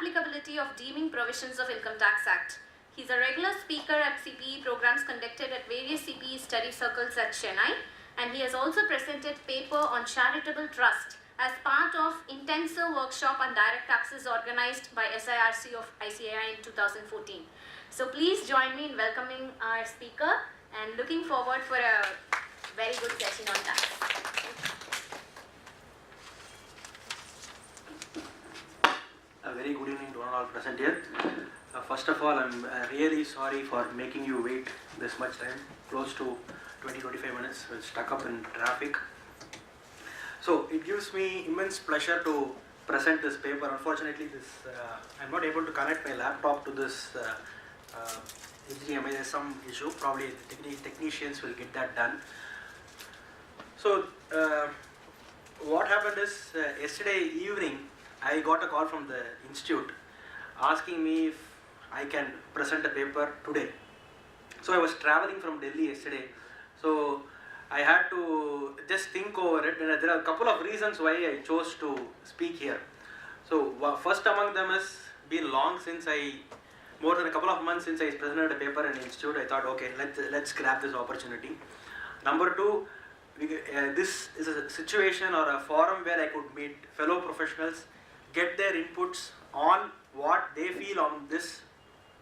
applicability of deeming provisions of Income Tax Act. He's a regular speaker at CPE programs conducted at various CPE study circles at Chennai, and he has also presented paper on charitable trust as part of intensive workshop on direct taxes organized by SIRC of ICAI in 2014. So please join me in welcoming our speaker and looking forward for a very good session on tax. A very good evening to all present here. First of all, I'm really sorry for making you wait this much time, close to 20-25 minutes. We're stuck up in traffic. So it gives me immense pleasure to present this paper. Unfortunately, I'm not able to connect my laptop to this HDMI. There's some issue. Probably the technicians will get that done. So what happened is yesterday evening, I got a call from the institute asking me if I can present a paper today. So I was traveling from Delhi yesterday. So I had to just think over it, and there are a couple of reasons why I chose to speak here. So first among them is been long since more than a couple of months since I presented a paper in the institute. I thought, okay, let's grab this opportunity. Number two, this is a situation or a forum where I could meet fellow professionals, get their inputs on what they feel on this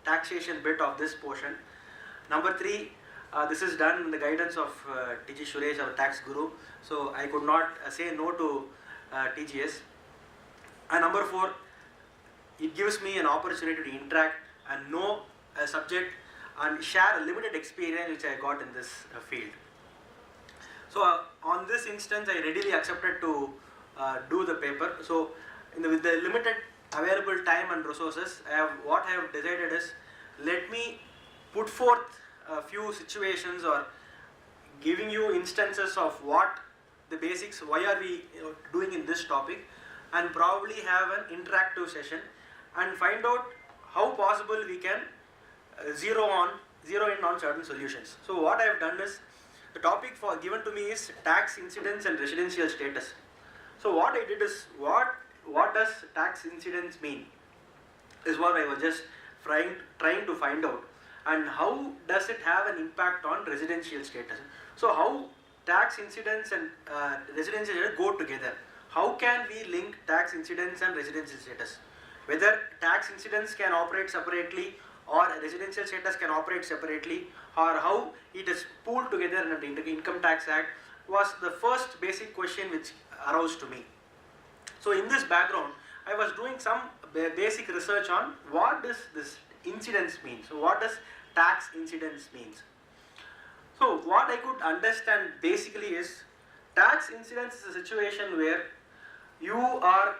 taxation bit of this portion. Number three, this is done in the guidance of TG Suresh, our tax guru. So I could not say no to TGS. And number four, it gives me an opportunity to interact and know a subject and share a limited experience which I got in this field. So on this instance, I readily accepted to do the paper. So with the limited available time and resources, what I have decided is, let me put forth a few situations or giving you instances of what the basics, why are we doing in this topic, and probably have an interactive session and find out how possible we can zero in on certain solutions. So what I have done is, the topic given to me is tax incidence and residential status. So what I did is, what does tax incidence mean is what I was just trying to find out, and how does it have an impact on residential status. So how tax incidence and residential status go together. How can we link tax incidence and residential status? Whether tax incidence can operate separately or residential status can operate separately, or how it is pooled together in the Income Tax Act, was the first basic question which arose to me. So in this background, I was doing some basic research on what does this incidence mean. So what does tax incidence means? So what I could understand basically is, tax incidence is a situation where you are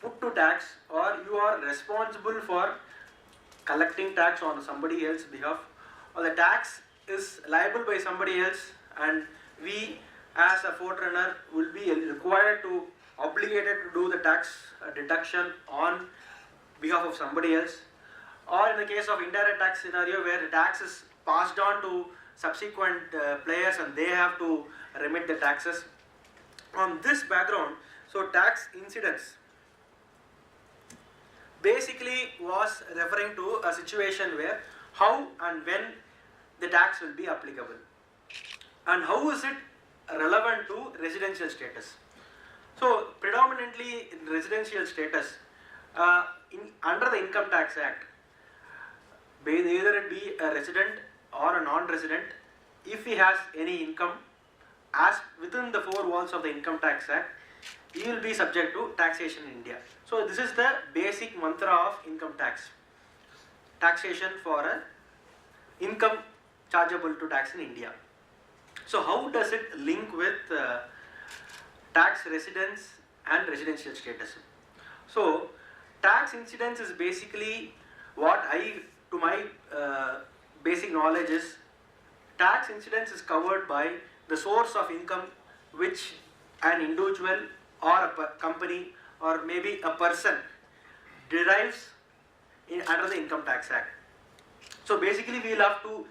put to tax, or you are responsible for collecting tax on somebody else's behalf, or the tax is liable by somebody else, and we as a forerunner will be required to, obligated to do the tax deduction on behalf of somebody else. Or in the case of indirect tax scenario, where the tax is passed on to subsequent players and they have to remit the taxes. On this background, so tax incidence basically was referring to a situation where how and when the tax will be applicable, and how is it relevant to residential status. So predominantly in residential status, under the Income Tax Act, either it be a resident or a non-resident, if he has any income as within the four walls of the Income Tax Act, he will be subject to taxation in India. So this is the basic mantra of income tax. Taxation for an income chargeable to tax in India. So how does it link with tax residence and residential status? So tax incidence is basically what to my basic knowledge is, tax incidence is covered by the source of income which an individual or a company or maybe a person derives under the Income Tax Act. So basically we will have to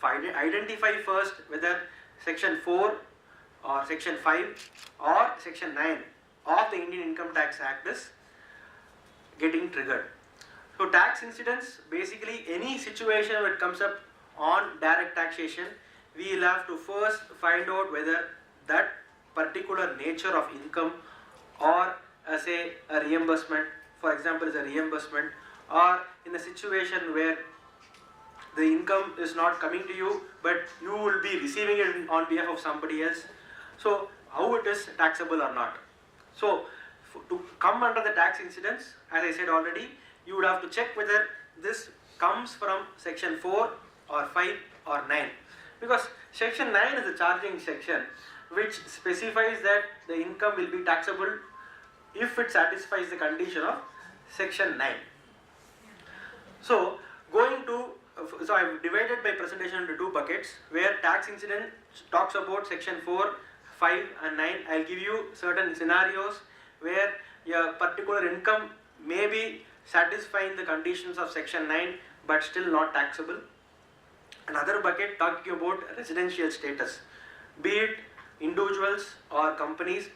identify first whether section 4 or section 5 or section 9 of the Indian Income Tax Act is getting triggered. So tax incidents, basically any situation that comes up on direct taxation, we will have to first find out whether that particular nature of income or say a reimbursement, for example is a reimbursement, or in a situation where the income is not coming to you but you will be receiving it on behalf of somebody else, so how it is taxable or not. So to come under the tax incidents, as I said already, you would have to check whether this comes from section 4 or 5 or 9, because section 9 is the charging section which specifies that the income will be taxable if it satisfies the condition of section 9. So so I have divided my presentation into two buckets, where tax incident talks about section 4, 5 and 9. I will give you certain scenarios where your particular income may be satisfying the conditions of section 9 but still not taxable. Another bucket talking about residential status, be it individuals or companies,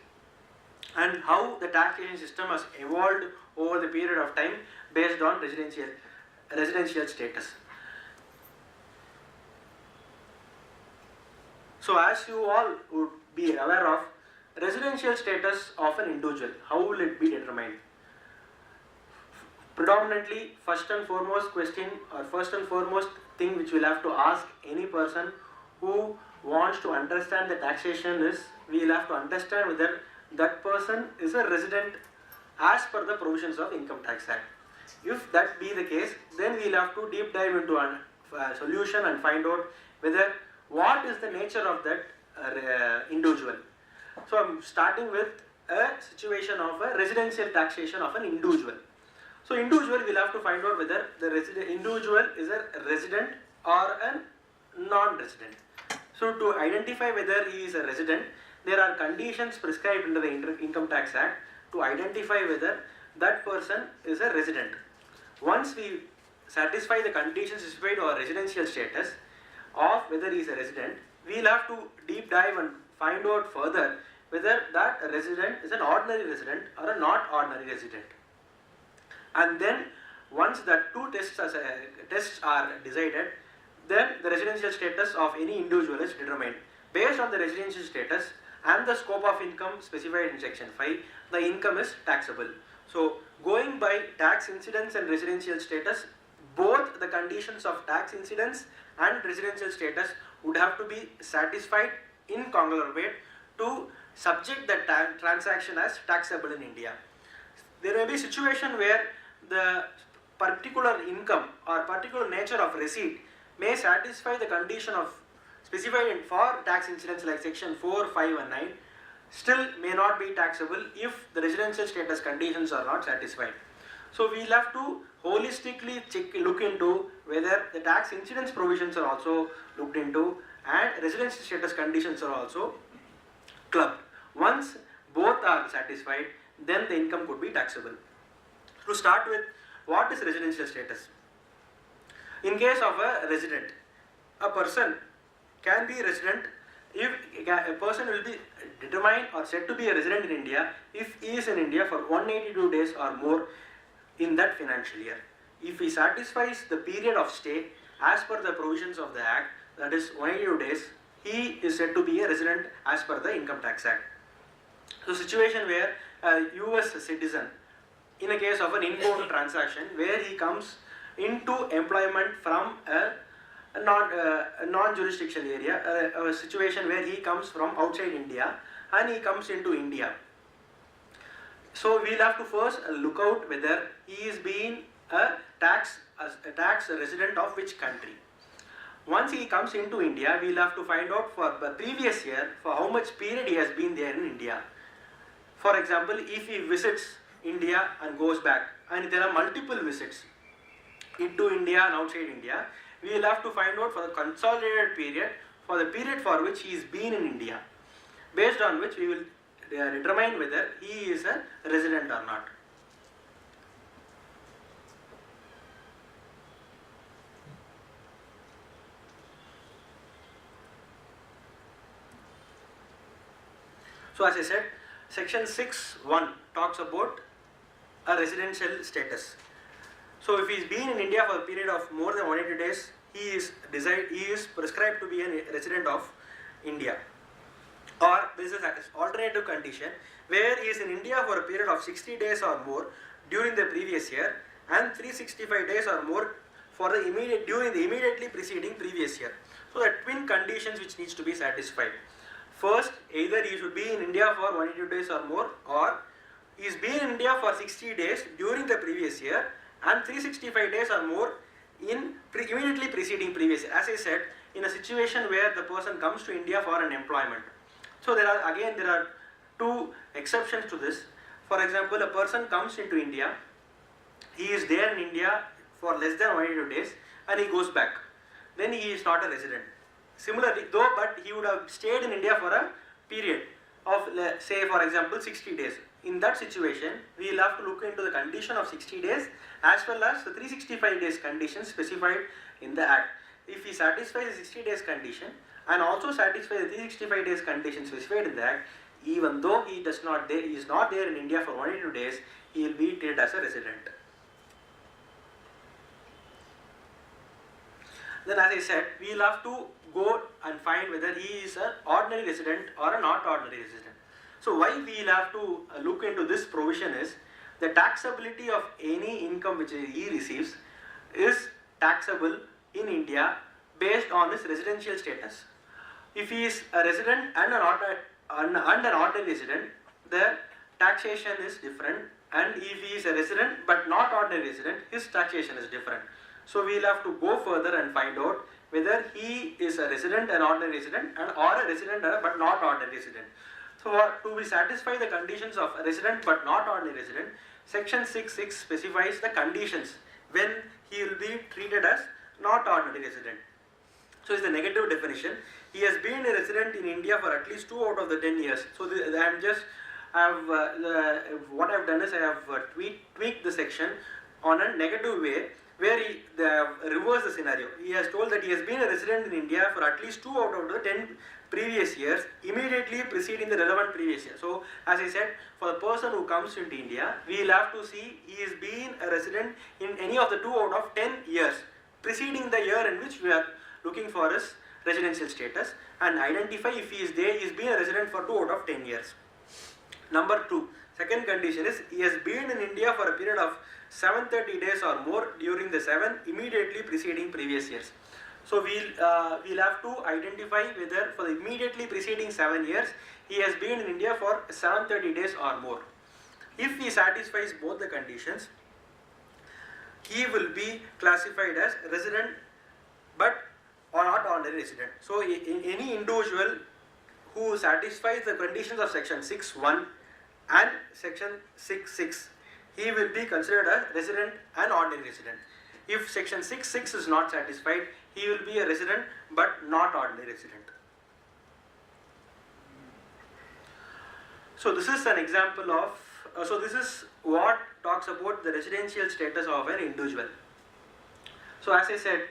and how the taxation system has evolved over the period of time based on residential status. So as you all would be aware of, residential status of an individual, how will it be determined? Predominantly, first and foremost thing which we'll have to ask any person who wants to understand the taxation is, we will have to understand whether that person is a resident as per the provisions of Income Tax Act. If that be the case, then we will have to deep dive into a solution and find out whether what is the nature of that individual. So I'm starting with a situation of a residential taxation of an individual. So individual, we'll have to find out whether the individual is a resident or a non-resident. So to identify whether he is a resident, there are conditions prescribed under the Income Tax Act to identify whether that person is a resident. Once we satisfy the conditions specified or residential status of whether he is a resident, we will have to deep dive and find out further whether that resident is an ordinary resident or a not ordinary resident. And then once the two tests are decided, then the residential status of any individual is determined. Based on the residential status and the scope of income specified in section 5, the income is taxable. So going by tax incidence and residential status, both the conditions of tax incidence and residential status would have to be satisfied in conglomerate to subject the transaction as taxable in India. There may be a situation where the particular income or particular nature of receipt may satisfy the condition of specified for tax incidents like section 4, 5 and 9, still may not be taxable if the residential status conditions are not satisfied. So we will have to holistically look into whether the tax incidence provisions are also looked into and residential status conditions are also clubbed. Once both are satisfied, then the income could be taxable. To start with, what is residential status? In case of a resident, a person can be resident if a person will be determined or said to be a resident in India if he is in India for 182 days or more in that financial year. If he satisfies the period of stay as per the provisions of the Act, that is 182 days, he is said to be a resident as per the Income Tax Act. So situation where a US citizen, in a case of an inbound transaction where he comes into employment from a non-jurisdictional area, a situation where he comes from outside India and he comes into India. So we'll have to first look out whether he is being a tax resident of which country. Once he comes into India, we'll have to find out for the previous year for how much period he has been there in India. For example, if he visits India and goes back, and there are multiple visits into India and outside India, we will have to find out for the consolidated period, for the period for which he has been in India, based on which we will determine whether he is a resident or not. So as I said, section 6(1) talks about a residential status. So if he's been in India for a period of more than 180 days, he is prescribed to be a resident of India. Or this is an alternative condition where he is in India for a period of 60 days or more during the previous year and 365 days or more for the during the immediately preceding previous year. So the twin conditions which needs to be satisfied. First, either he should be in India for 180 days or more, or he has been in India for 60 days during the previous year and 365 days or more in immediately preceding previous year. As I said, in a situation where the person comes to India for an employment. So there are two exceptions to this. For example, a person comes into India, he is there in India for less than 180 days and he goes back. Then he is not a resident. Similarly, though, but he would have stayed in India for a period of, say for example, 60 days. In that situation, we will have to look into the condition of 60 days as well as the 365 days condition specified in the Act. If he satisfies the 60 days condition and also satisfies the 365 days condition specified in the Act, even though he is not there in India for 182 days, he will be treated as a resident. Then as I said, we will have to go and find whether he is an ordinary resident or a not ordinary resident. So why we will have to look into this provision is the taxability of any income which he receives is taxable in India based on his residential status. If he is a resident and an ordinary resident, the taxation is different, and if he is a resident but not ordinary resident, his taxation is different. So we will have to go further and find out whether he is a resident, an ordinary resident, or a resident but not ordinary resident. So to be satisfy the conditions of a resident but not ordinary resident, section 6.6 specifies the conditions when he will be treated as not ordinary resident. So it's the negative definition. He has been a resident in India for at least 2 out of the 10 years. So what I have done is I have tweaked the section on a negative way, where they have reversed the scenario. He has told that he has been a resident in India for at least 2 out of the 10 previous years, immediately preceding the relevant previous year. So, as I said, for the person who comes into India, we will have to see he has been a resident in any of the 2 out of 10 years, preceding the year in which we are looking for his residential status, and identify if he is there, he has been a resident for 2 out of 10 years. Number 2, second condition is he has been in India for a period of 730 days or more during the 7 immediately preceding previous years. So we'll have to identify whether for the immediately preceding 7 years he has been in India for 730 days or more. If he satisfies both the conditions, he will be classified as resident but or not ordinary resident. So in any individual who satisfies the conditions of section 6.1 and section 6.6, he will be considered a resident and ordinary resident. If section 6.6 is not satisfied, he will be a resident but not ordinary resident. So this is an example of, so this is what talks about the residential status of an individual. So as I said,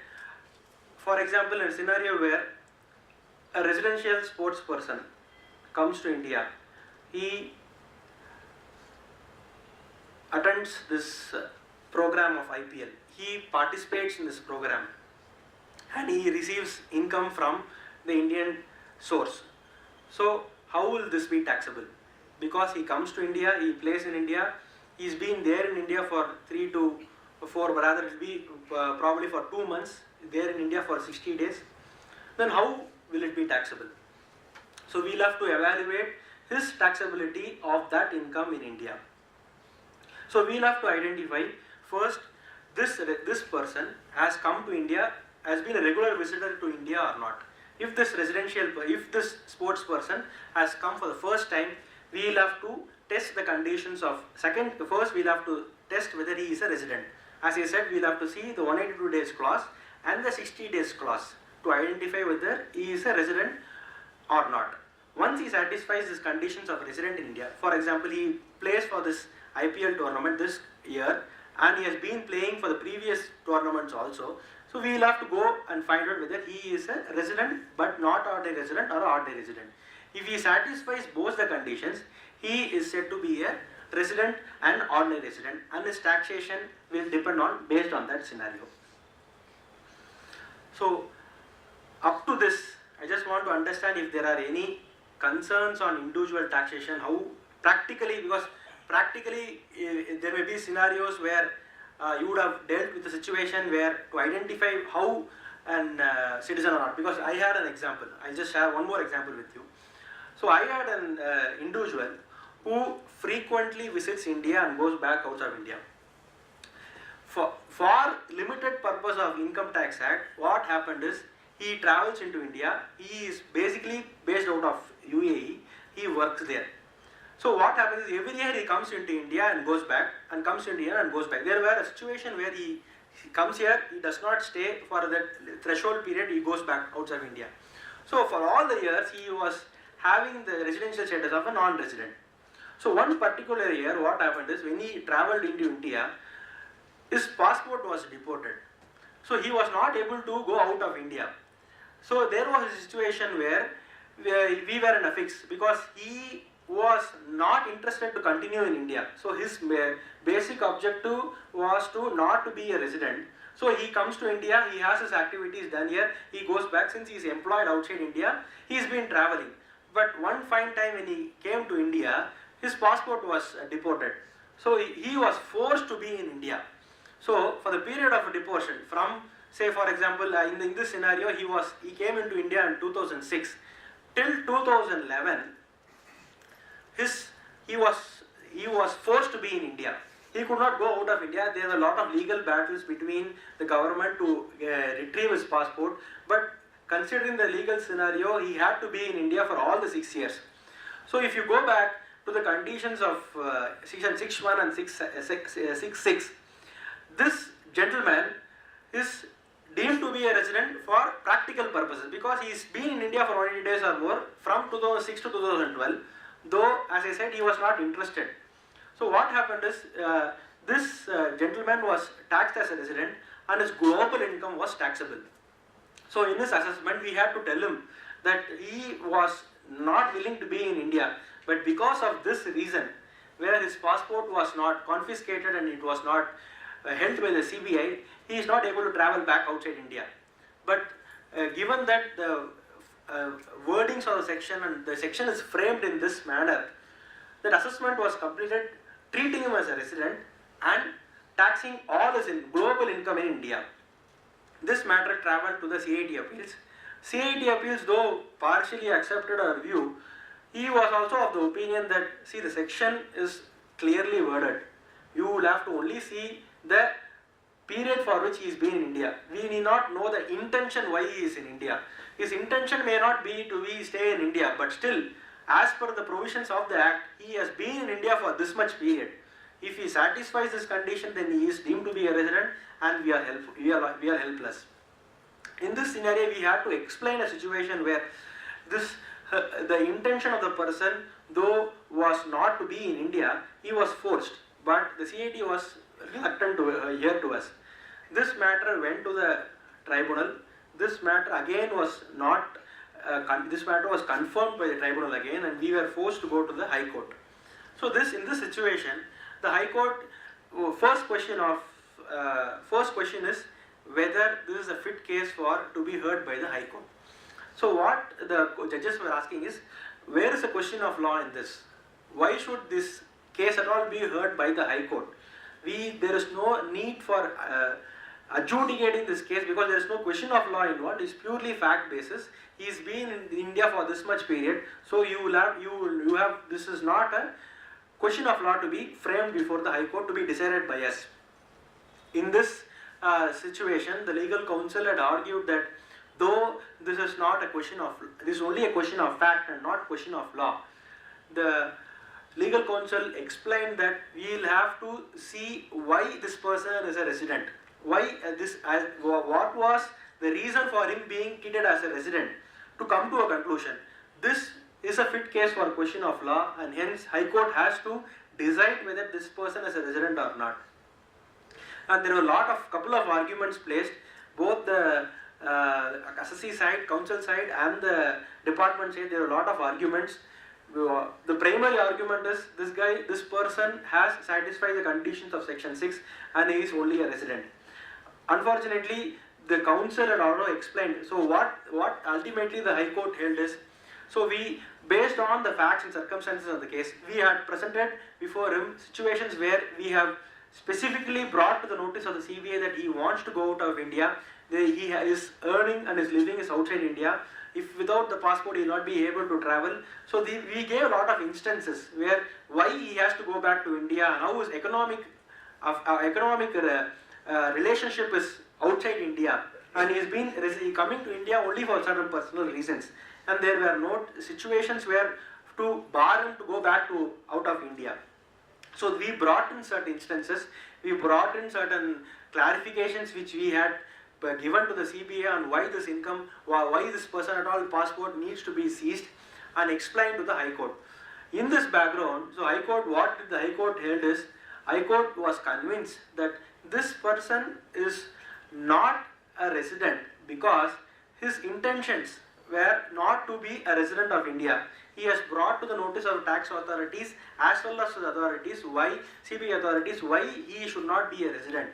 for example, in a scenario where a residential sports person comes to India, he attends this program of IPL. He participates in this program and he receives income from the Indian source. So how will this be taxable? Because he comes to India, he plays in India, he's been there in India for 3 to 4, rather it will be probably for 2 months, there in India for 60 days. Then how will it be taxable? So we'll have to evaluate his taxability of that income in India. So we'll have to identify first this person has come to India, has been a regular visitor to India or not. If this sports person has come for the first time, we will have to test the conditions of first we'll have to test whether he is a resident. As I said, we'll have to see the 182 days clause and the 60 days clause to identify whether he is a resident or not. Once he satisfies these conditions of resident in India, for example, he plays for this IPL tournament this year and he has been playing for the previous tournaments also. So we will have to go and find out whether he is a resident but not ordinary resident or ordinary resident. If he satisfies both the conditions, he is said to be a resident and ordinary resident, and his taxation will depend on based on that scenario. So up to this, I just want to understand if there are any concerns on individual taxation, how practically, because practically there may be scenarios where you would have dealt with a situation where to identify how an citizen or not, because I had an example. I'll just share one more example with you. So I had an individual who frequently visits India and goes back outside India. For limited purpose of Income Tax Act, what happened is he travels into India. He is basically based out of UAE. He works there. So what happens is every year he comes into India and goes back, and comes to India and goes back. There were a situation where he comes here, he does not stay for that threshold period, he goes back outside India. So for all the years he was having the residential status of a non-resident. So one particular year what happened is when he travelled into India, his passport was deported. So he was not able to go out of India. So there was a situation where we were in a fix because he was not interested to continue in India. So his basic objective was to not to be a resident. So he comes to India, he has his activities done here, he goes back. Since he is employed outside India, he's been travelling. But one fine time when he came to India, his passport was deported. So he was forced to be in India. So for the period of deportation, from say for example in this scenario he came into India in 2006 till 2011. He was forced to be in India. He could not go out of India. There were a lot of legal battles between the government to retrieve his passport. But considering the legal scenario, he had to be in India for all the 6 years. So if you go back to the conditions of section 6.1 and 6.6, this gentleman is deemed to be a resident for practical purposes because he has been in India for 180 days or more from 2006 to 2012. Though, as I said, he was not interested. So what happened is, this gentleman was taxed as a resident and his global income was taxable. So in this assessment, we had to tell him that he was not willing to be in India, but because of this reason, where his passport was not confiscated and it was not held by the CBI, he is not able to travel back outside India. But given that the wordings of the section and the section is framed in this manner, that assessment was completed treating him as a resident and taxing all his global income in India. This matter travelled to the CIT appeals. CIT appeals, though partially accepted our view, he was also of the opinion that see, the section is clearly worded. You will have to only see the period for which he is been in India. We need not know the intention why he is in India. His intention may not be to stay in India, but still, as per the provisions of the Act, he has been in India for this much period. If he satisfies this condition, then he is deemed to be a resident and we are helpless. In this scenario, we have to explain a situation where the intention of the person, though was not to be in India, he was forced, but the CIT was reluctant to hear to us. This matter went to the tribunal. This matter again was not, this matter was confirmed by the tribunal again, and we were forced to go to the High Court. So in this situation, the High Court, first question is whether this is a fit case to be heard by the High Court. So what the judges were asking is, where is the question of law in this? Why should this case at all be heard by the High Court? There is no need for adjudicating this case because there is no question of law involved. It's purely fact basis. He's been in India for this much period, so this is not a question of law to be framed before the High Court to be decided by us. In this situation, the legal counsel had argued that though this is only a question of fact and not question of law, the legal counsel explained that we will have to see why this person is a resident. What was the reason for him being treated as a resident, to come to a conclusion. This is a fit case for question of law, and hence High Court has to decide whether this person is a resident or not. And there were couple of arguments placed, both the assessee side, counsel side and the department side. There were a lot of arguments. the primary argument is this person has satisfied the conditions of section 6 and he is only a resident. Unfortunately, the council had already explained. So what ultimately the High Court held is, so we, based on the facts and circumstances of the case, we had presented before him situations where we have specifically brought to the notice of the CBI that he wants to go out of India, he is earning and his living is outside India. If without the passport he will not be able to travel. So we gave a lot of instances where why he has to go back to India and how his economic relationship is outside India, and he has been coming to India only for certain personal reasons, and there were no situations where to bar him to go back to out of India. So we brought in certain instances, we brought in certain clarifications which we had given to the CBI on why this income, why this person at all passport needs to be seized, and explained to the High Court. In this background, so High Court, what did the High Court held is, High Court was convinced that this person is not a resident because his intentions were not to be a resident of India. He has brought to the notice of tax authorities as well as the authorities, CBI authorities, why he should not be a resident.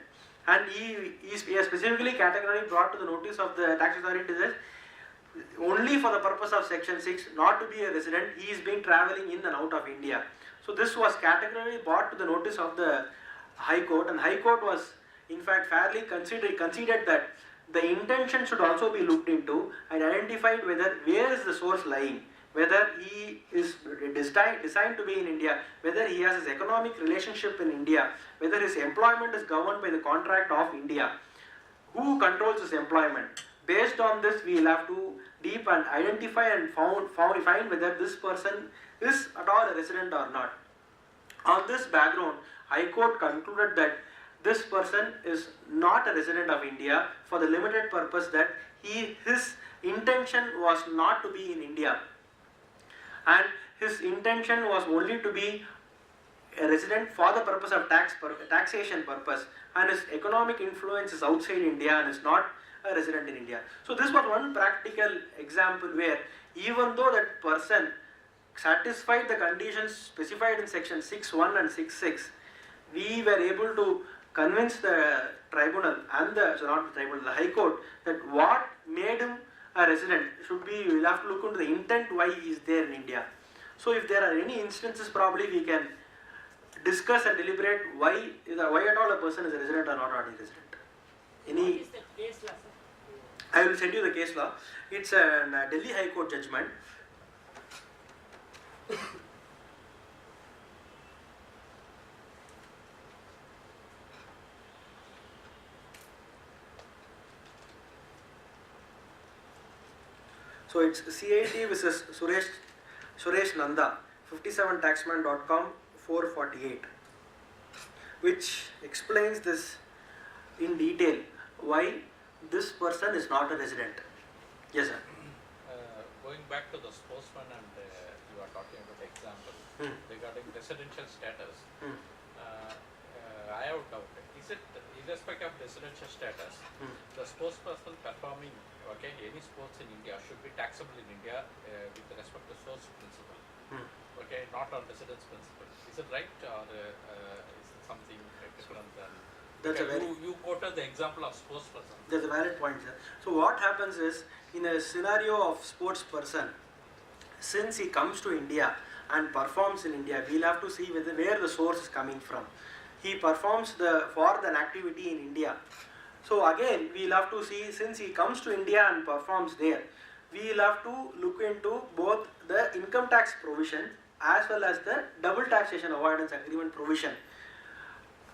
And he has specifically categorically brought to the notice of the tax authorities that only for the purpose of section 6, not to be a resident, he is being travelling in and out of India. So this was categorically brought to the notice of the High Court, and High Court was in fact fairly considered that the intention should also be looked into and identified whether where is the source lying, whether he is designed to be in India, whether he has his economic relationship in India, whether his employment is governed by the contract of India, who controls his employment. Based on this, we will have to deep and identify and find whether this person is at all a resident or not. On this background, High Court concluded that this person is not a resident of India for the limited purpose that his intention was not to be in India, and his intention was only to be a resident for the purpose of taxation purpose, and his economic influence is outside India and is not a resident in India. So this was one practical example where even though that person satisfied the conditions specified in section 6.1 and 6.6, we were able to convince the tribunal and the High Court that what made him a resident should be, we will have to look into the intent why he is there in India. So if there are any instances, probably we can discuss and deliberate why at all a person is a resident or not a resident. Any? What is the case law, sir? I will send you the case law. It's a Delhi High Court judgment. So it's CIT versus Suresh Nanda, 57taxman.com 448, which explains this in detail why this person is not a resident. Yes, sir. Going back to the sportsman, and you are talking about the example regarding residential status. I have a doubt. Is it irrespective of residential status, the sportsperson performing any sports in India should be taxable in India with respect to source principle, not on residence principle. Is it right, or is it something different than? That's you quoted the example of sports person. That's a valid point, sir. So what happens is, in a scenario of sports person, since he comes to India and performs in India, we'll have to see where the source is coming from. He performs for an activity in India. So again, we'll have to see, since he comes to India and performs there, we'll have to look into both the income tax provision as well as the double taxation avoidance agreement provision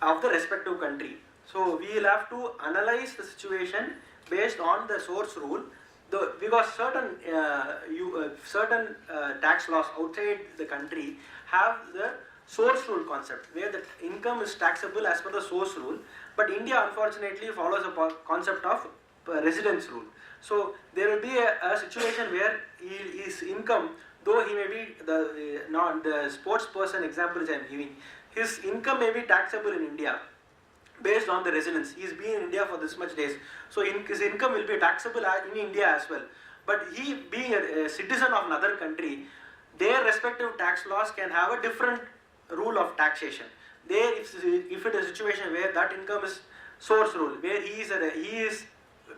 of the respective country. So we will have to analyze the situation based on the source rule, because certain tax laws outside the country have the source rule concept where the income is taxable as per the source rule, but India unfortunately follows a concept of residence rule. So there will be a situation where his income, though he may be the sports person example I am giving, his income may be taxable in India based on the residence. He has been in India for this much days, so his income will be taxable in India as well. But he being a citizen of another country, their respective tax laws can have a different rule of taxation. There, if it is a situation where that income is source rule, where he is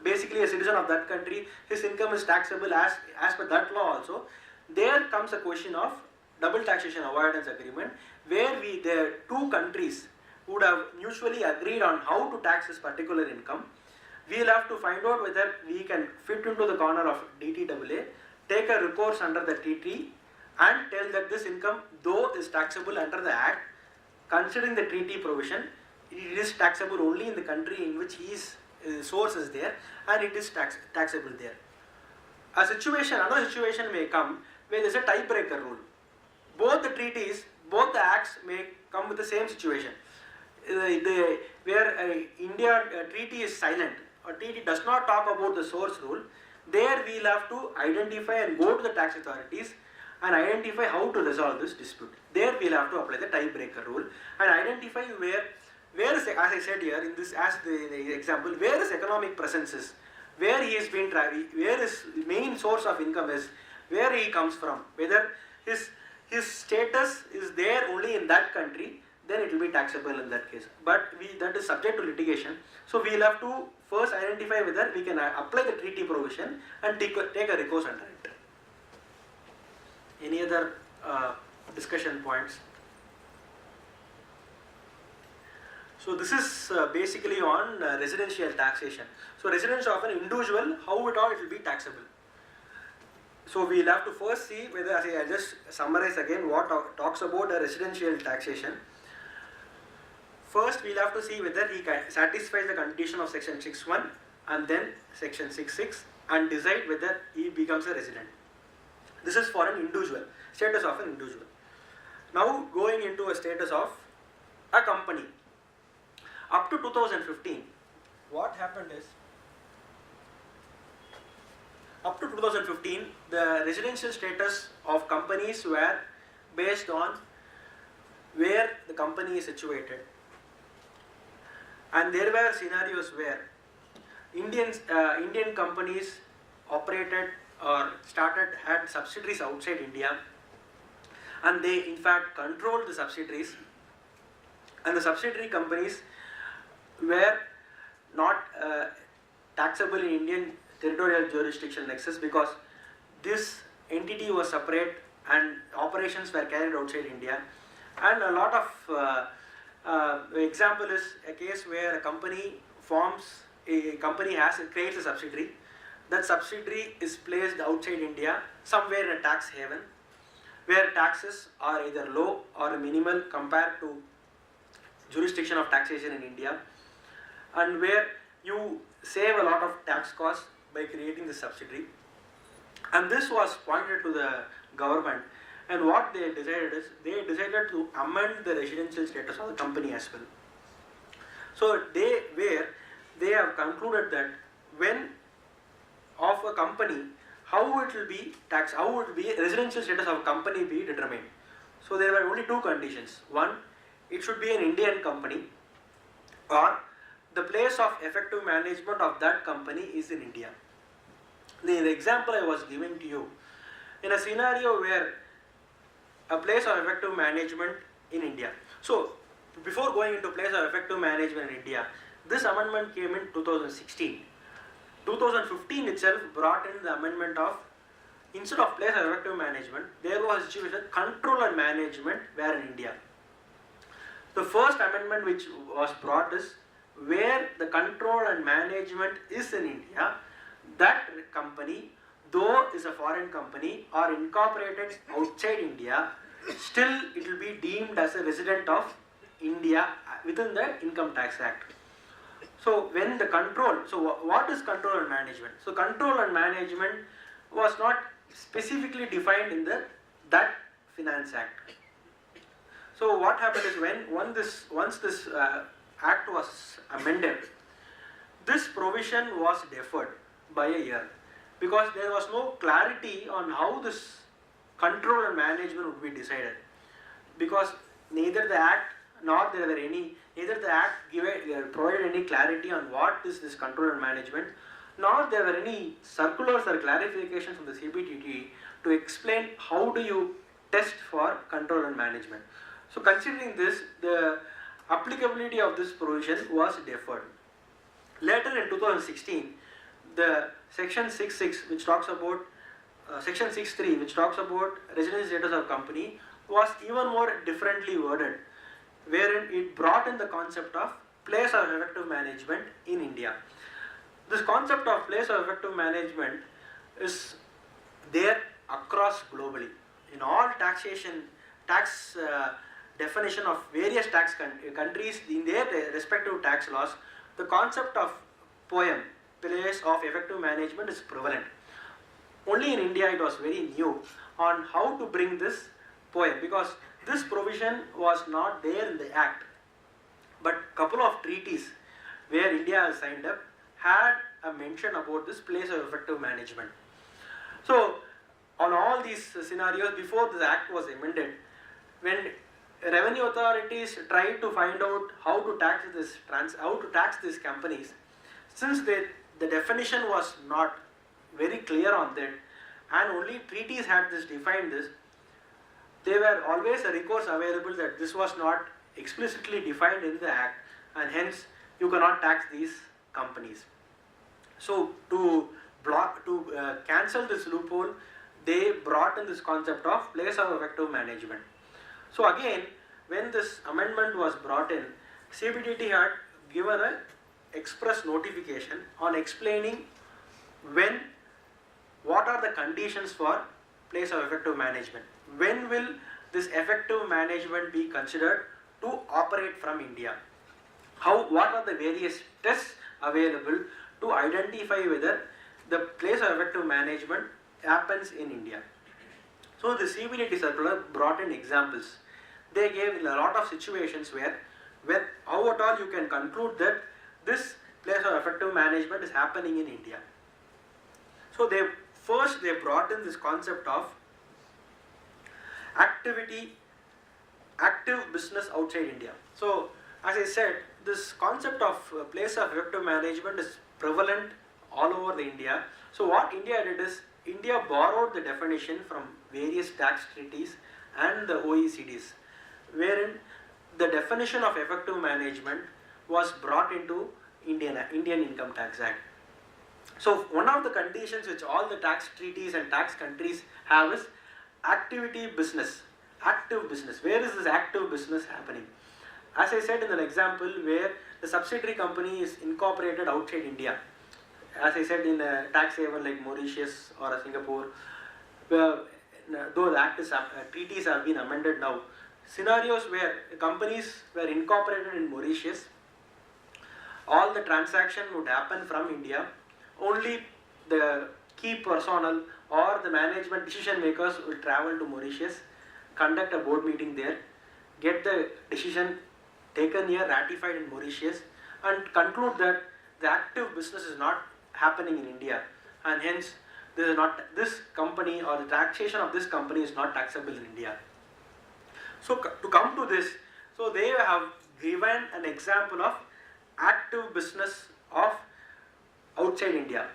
basically a citizen of that country, his income is taxable as per that law also. There comes a question of double taxation avoidance agreement, where the two countries would have mutually agreed on how to tax this particular income. We will have to find out whether we can fit into the corner of DTAA, take a recourse under the treaty, and tell that this income, though is taxable under the Act, considering the treaty provision, it is taxable only in the country in which his source is there, and it is taxable there. Another situation may come where there is a tiebreaker rule. Both the treaties, both the acts may come with the same situation. Where India treaty is silent, or treaty does not talk about the source rule, there we will have to identify and go to the tax authorities and identify how to resolve this dispute. There we will have to apply the tiebreaker rule and identify where is, as I said here in this, as the example, where his economic presence is, where he has been traveling, where his main source of income is, where he comes from, whether his status is there only in that country, then it will be taxable in that case. But that is subject to litigation. So we will have to first identify whether we can apply the treaty provision and take a recourse under it. Any other discussion points? So this is basically on residential taxation. So residence of an individual, how it will be taxable. So we will have to first see whether, I just summarize again what talks about a residential taxation. First we will have to see whether he satisfies the condition of section 6.1 and then section 6.6 and decide whether he becomes a resident. This is for an individual, status of an individual. Now going into a status of a company. Up to 2015, what happened is, up to 2015, the residential status of companies were based on where the company is situated. And there were scenarios where Indian companies operated or had subsidiaries outside India, and they in fact controlled the subsidiaries, and the subsidiary companies were not taxable in Indian territorial jurisdiction nexus because this entity was separate and operations were carried outside India. And a lot of example is a case where a company creates a subsidiary. That subsidiary is placed outside India, somewhere in a tax haven, where taxes are either low or minimal compared to jurisdiction of taxation in India, and where you save a lot of tax costs by creating the subsidiary. And this was pointed to the government, and what they decided is, they decided to amend the residential status of the company as well. So they have concluded that when of a company, how it will be taxed, how would be residential status of a company be determined. So there were only two conditions. One, it should be an Indian company, or the place of effective management of that company is in India. The example I was giving to you, in a scenario where a place of effective management in India. So before going into place of effective management in India, this amendment came in 2016. 2015 itself brought in the amendment of, instead of place of effective management, there was a situation control and management were in India. The first amendment which was brought is, where the control and management is in India, that company, though is a foreign company or incorporated outside India, still it will be deemed as a resident of India within the Income Tax Act. So when the control, so what is control and management? So control and management was not specifically defined in that Finance Act. So what happened is, once this Act was amended, this provision was deferred by a year because there was no clarity on how this control and management would be decided, because neither the Act provided any clarity on what is this control and management, nor there were any circulars or clarifications from the CBTT to explain how do you test for control and management. So considering this, the applicability of this provision was deferred. Later in 2016, the section 6.6 which talks about section 6.3 which talks about residency status of company was even more differently worded, wherein it brought in the concept of place of effective management in India. This concept of place of effective management is there across globally. In all tax definition of various tax countries in their respective tax laws, the concept of POEM, place of effective management, is prevalent. Only in India it was very new on how to bring this POEM, because this provision was not there in the Act, but couple of treaties where India has signed up had a mention about this place of effective management. So on all these scenarios, before the Act was amended, when revenue authorities tried to find out how to tax these companies, since the definition was not very clear on that, and only treaties had defined this, there were always a recourse available that this was not explicitly defined in the Act, and hence you cannot tax these companies. So to cancel this loophole, they brought in this concept of place of effective management. So again, when this amendment was brought in, CBDT had given an express notification on explaining what are the conditions for place of effective management. When will this effective management be considered to operate from India? What are the various tests available to identify whether the place of effective management happens in India? So the CBDT circular brought in examples. They gave a lot of situations where how at all you can conclude that this place of effective management is happening in India. So they brought in this concept of active business outside India. So as I said, this concept of place of effective management is prevalent all over the India. So what India did is, India borrowed the definition from various tax treaties and the OECDs, wherein the definition of effective management was brought into Indian Income Tax Act. So one of the conditions which all the tax treaties and tax countries have is active business. Where is this active business happening? As I said in an example where the subsidiary company is incorporated outside India, as I said, in a tax haven like Mauritius or Singapore, where though the treaties have been amended now, scenarios where companies were incorporated in Mauritius, all the transaction would happen from India. Only the key personnel or the management decision makers will travel to Mauritius, conduct a board meeting there, get the decision taken here, ratified in Mauritius, and conclude that the active business is not happening in India, and hence this company or the taxation of this company is not taxable in India. So to come to this, so they have given an example of active business of outside India.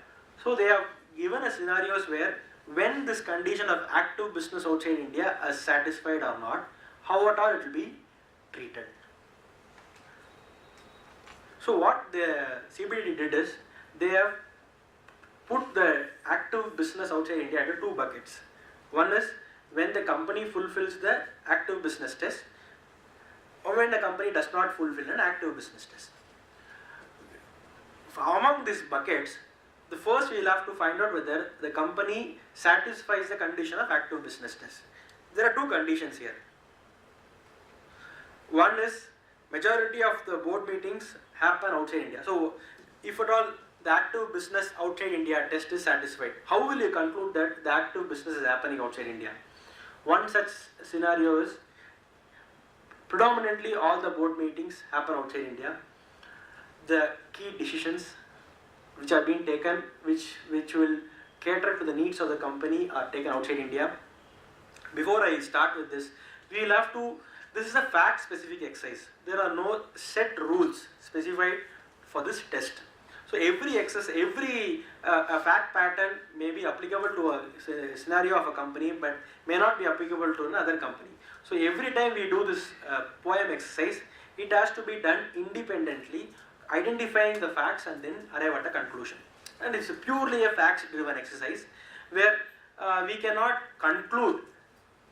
So they have given a scenarios where when this condition of active business outside India is satisfied or not, how at all it will be treated. So what the CBDT did is, they have put the active business outside India into two buckets. One is when the company fulfills the active business test, or when the company does not fulfill an active business test. Among these buckets, the first we will have to find out whether the company satisfies the condition of active business test. There are two conditions here. One is majority of the board meetings happen outside India. So if at all the active business outside India test is satisfied, how will you conclude that the active business is happening outside India? One such scenario is predominantly all the board meetings happen outside India. The key decisions which are being taken, which will cater to the needs of the company, are taken outside India. Before I start with this, we will have to, this is a fact specific exercise. There are no set rules specified for this test. So every excess, every a fact pattern may be applicable to a scenario of a company, but may not be applicable to another company. So every time we do this poem exercise, it has to be done independently, identifying the facts and then arrive at a conclusion. And it's purely a facts-driven exercise where we cannot conclude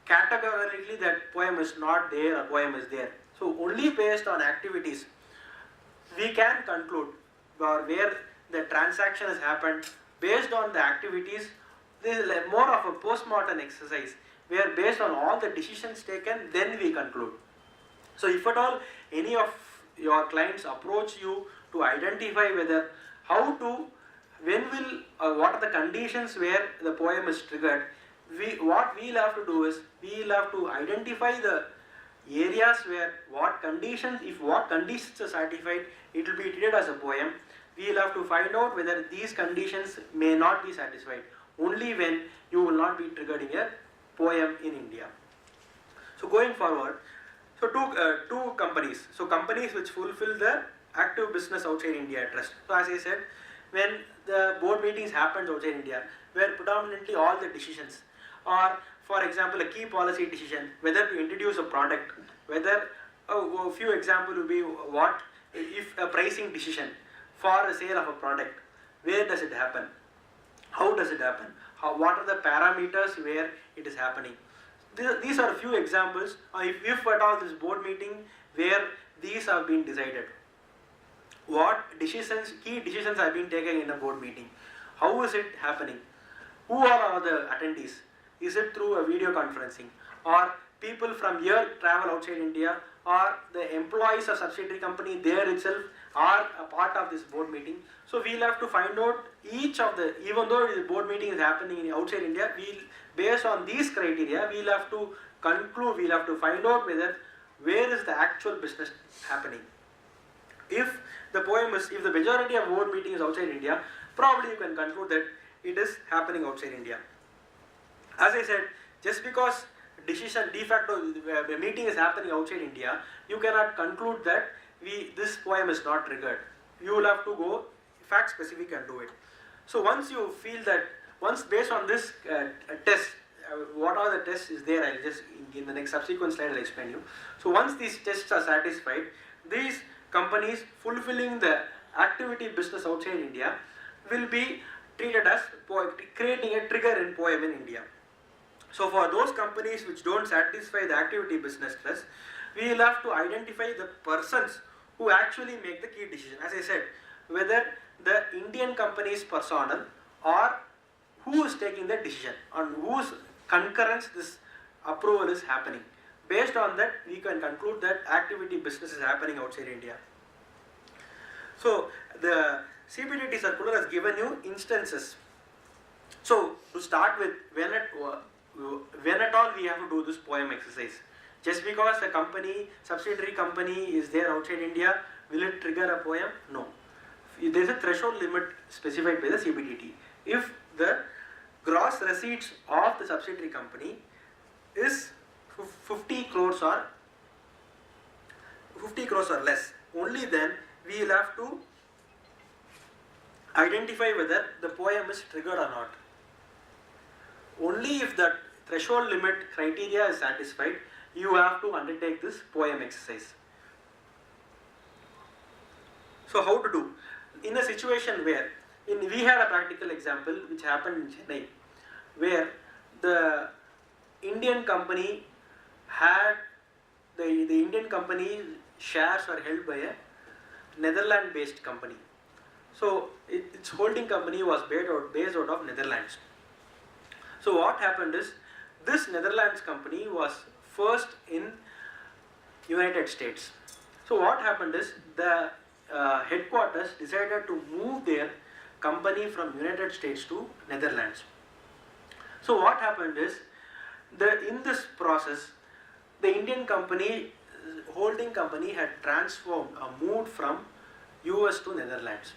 categorically that poem is not there or poem is there. So only based on activities we can conclude, or where the transaction has happened based on the activities. This is more of a post-mortem exercise where based on all the decisions taken, then we conclude. So if at all any of your clients approach you to identify whether how to, when will, what are the conditions where the poem is triggered, what we'll have to do is we'll have to identify the areas where what conditions, if what conditions are satisfied, it will be treated as a poem. We'll have to find out whether these conditions may not be satisfied. Only when you will not be triggering a poem in India. So going forward, so two companies. So companies which fulfill the active business outside India trust. So as I said, when the board meetings happens outside India, where predominantly all the decisions, or for example a key policy decision, whether to introduce a product, whether a few examples will be what if a pricing decision for a sale of a product, where does it happen, how does it happen, what are the parameters where it is happening. These are a few examples. If at all this board meeting where these have been decided, what decisions, key decisions have been taken in a board meeting, how is it happening, who are the attendees, is it through a video conferencing, or people from here travel outside India, or the employees of subsidiary company there itself are a part of this board meeting. So we'll have to find out each of the, even though the board meeting is happening in outside India, based on these criteria, we'll have to conclude, we'll have to find out where is the actual business happening. If the poem is, if the majority of board meeting is outside India, probably you can conclude that it is happening outside India. As I said, just because decision de facto meeting is happening outside India, you cannot conclude that this poem is not triggered. You will have to go fact specific and do it. So once you feel that, once based on this test, what are the tests is there, I'll just in the next subsequent slide I'll explain you. So once these tests are satisfied, these companies fulfilling the activity business outside India will be treated as creating a trigger in poem in India. So for those companies which don't satisfy the activity business test, we will have to identify the persons who actually make the key decision. As I said, whether the Indian company's personnel or who is taking the decision, on whose concurrence this approval is happening. Based on that, we can conclude that activity business is happening outside India. So the CBDT circular has given you instances. So to start with, when at all we have to do this poem exercise. Just because a company, subsidiary company is there outside India, will it trigger a poem? No. There is a threshold limit specified by the CBDT. If the gross receipts of the subsidiary company is 50 crores or less, only then we will have to identify whether the poem is triggered or not. Only if the threshold limit criteria is satisfied, you have to undertake this poem exercise. So how to do? In a situation where, we had a practical example which happened in Chennai, where the Indian company had, the Indian company shares were held by a Netherlands based company. So its holding company was based out of Netherlands. So what happened is, this Netherlands company was first in United States. So what happened is, the headquarters decided to move their company from United States to Netherlands. So what happened is, in this process, the Indian company, holding company had moved from US to Netherlands.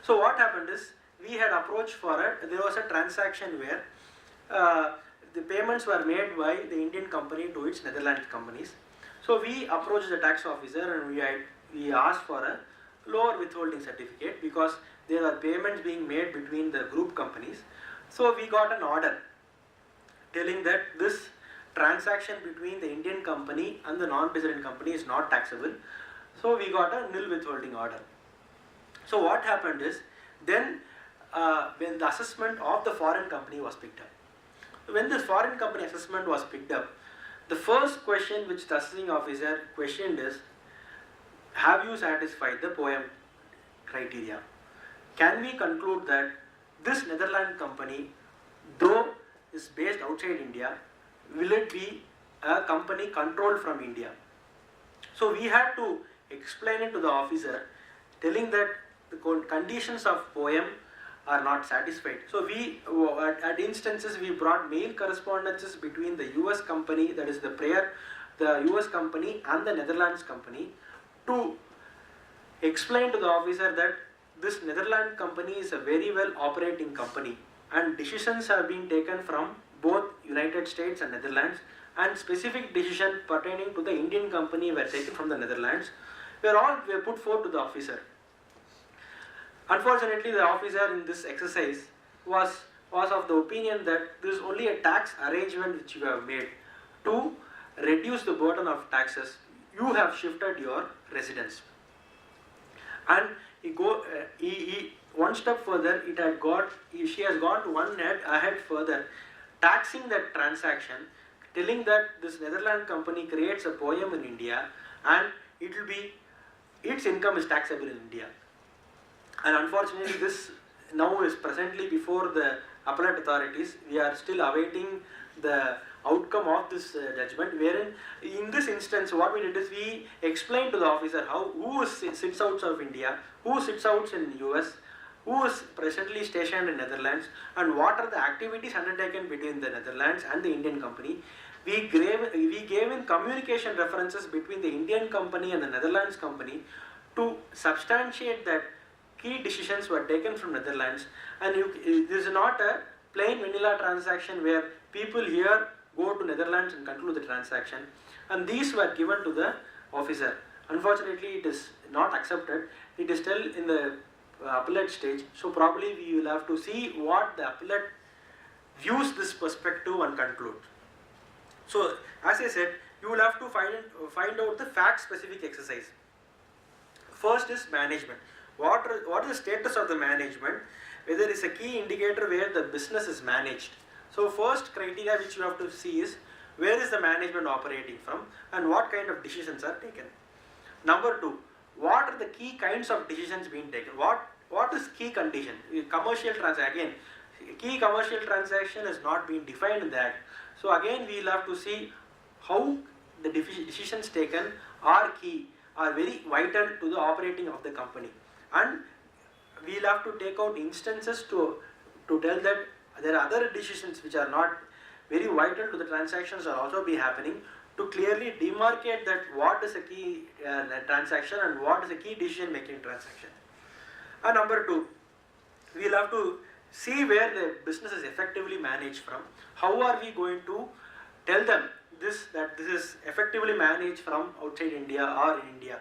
So what happened is, we had approached for there was a transaction where the payments were made by the Indian company to its Netherlands companies. So we approached the tax officer and we asked for lower withholding certificate because there are payments being made between the group companies. So we got an order telling that this transaction between the Indian company and the non-resident company is not taxable. So we got a nil withholding order. So what happened is, then when the assessment of the foreign company was picked up, when this foreign company assessment was picked up, the first question which the assessing officer questioned is, have you satisfied the POEM criteria? Can we conclude that this Netherlands company, though is based outside India, will it be a company controlled from India? So we had to explain it to the officer, telling that the conditions of POEM are not satisfied. So we, at instances, we brought mail correspondences between the US company, that is the US company and the Netherlands company, to explain to the officer that this Netherlands company is a very well operating company and decisions have been taken from both United States and Netherlands, and specific decisions pertaining to the Indian company were taken from the Netherlands, were put forth to the officer. Unfortunately, the officer in this exercise was of the opinion that this is only a tax arrangement which you have made to reduce the burden of taxes. You have shifted your residence, and he one step further. She has gone one head ahead further, taxing that transaction, telling that this Netherlands company creates a POEM in India and its income is taxable in India. And unfortunately, this now is presently before the appellate authorities. We are still awaiting the outcome of this judgment, wherein in this instance what we did is we explained to the officer who sits out of India, who sits out in US, who is presently stationed in Netherlands, and what are the activities undertaken between the Netherlands and the Indian company. We gave in communication references between the Indian company and the Netherlands company to substantiate that key decisions were taken from Netherlands, and this is not a plain vanilla transaction where people here go to Netherlands and conclude the transaction, and these were given to the officer. Unfortunately, it is not accepted. It is still in the appellate stage, so probably we will have to see what the appellate views this perspective and conclude. So, as I said, you will have to find out the fact-specific exercise. First is management. What is the status of the management? Whether it's a key indicator where the business is managed. So first criteria which you have to see is, where is the management operating from and what kind of decisions are taken. Number two, what are the key kinds of decisions being taken? What is key condition? Commercial transaction, again, key commercial transaction is not being defined in the Act. So again we will have to see how the decisions taken are key, are very vital to the operating of the company. And we will have to take out instances to tell that there are other decisions which are not very vital to the transactions are also be happening, to clearly demarcate that what is a key transaction and what is a key decision making transaction. And number two, we will have to see where the business is effectively managed from. How are we going to tell them that this is effectively managed from outside India or in India?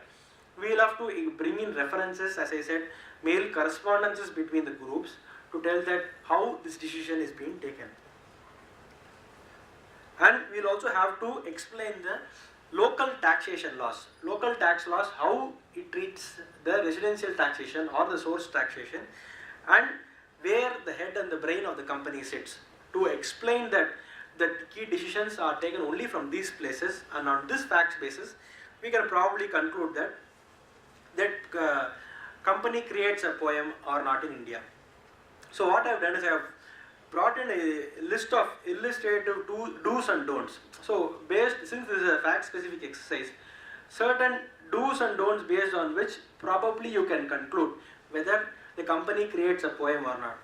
We will have to bring in references, as I said, mail correspondences between the groups to tell that how this decision is being taken. And we will also have to explain the local taxation laws. Local tax laws, how it treats the residential taxation or the source taxation, and where the head and the brain of the company sits, to explain that key decisions are taken only from these places, and on this facts basis we can probably conclude that company creates a POEM or not in India. So what I have done is I have brought in a list of illustrative do's and don'ts. So since this is a fact specific exercise, certain do's and don'ts based on which probably you can conclude whether the company creates a POEM or not.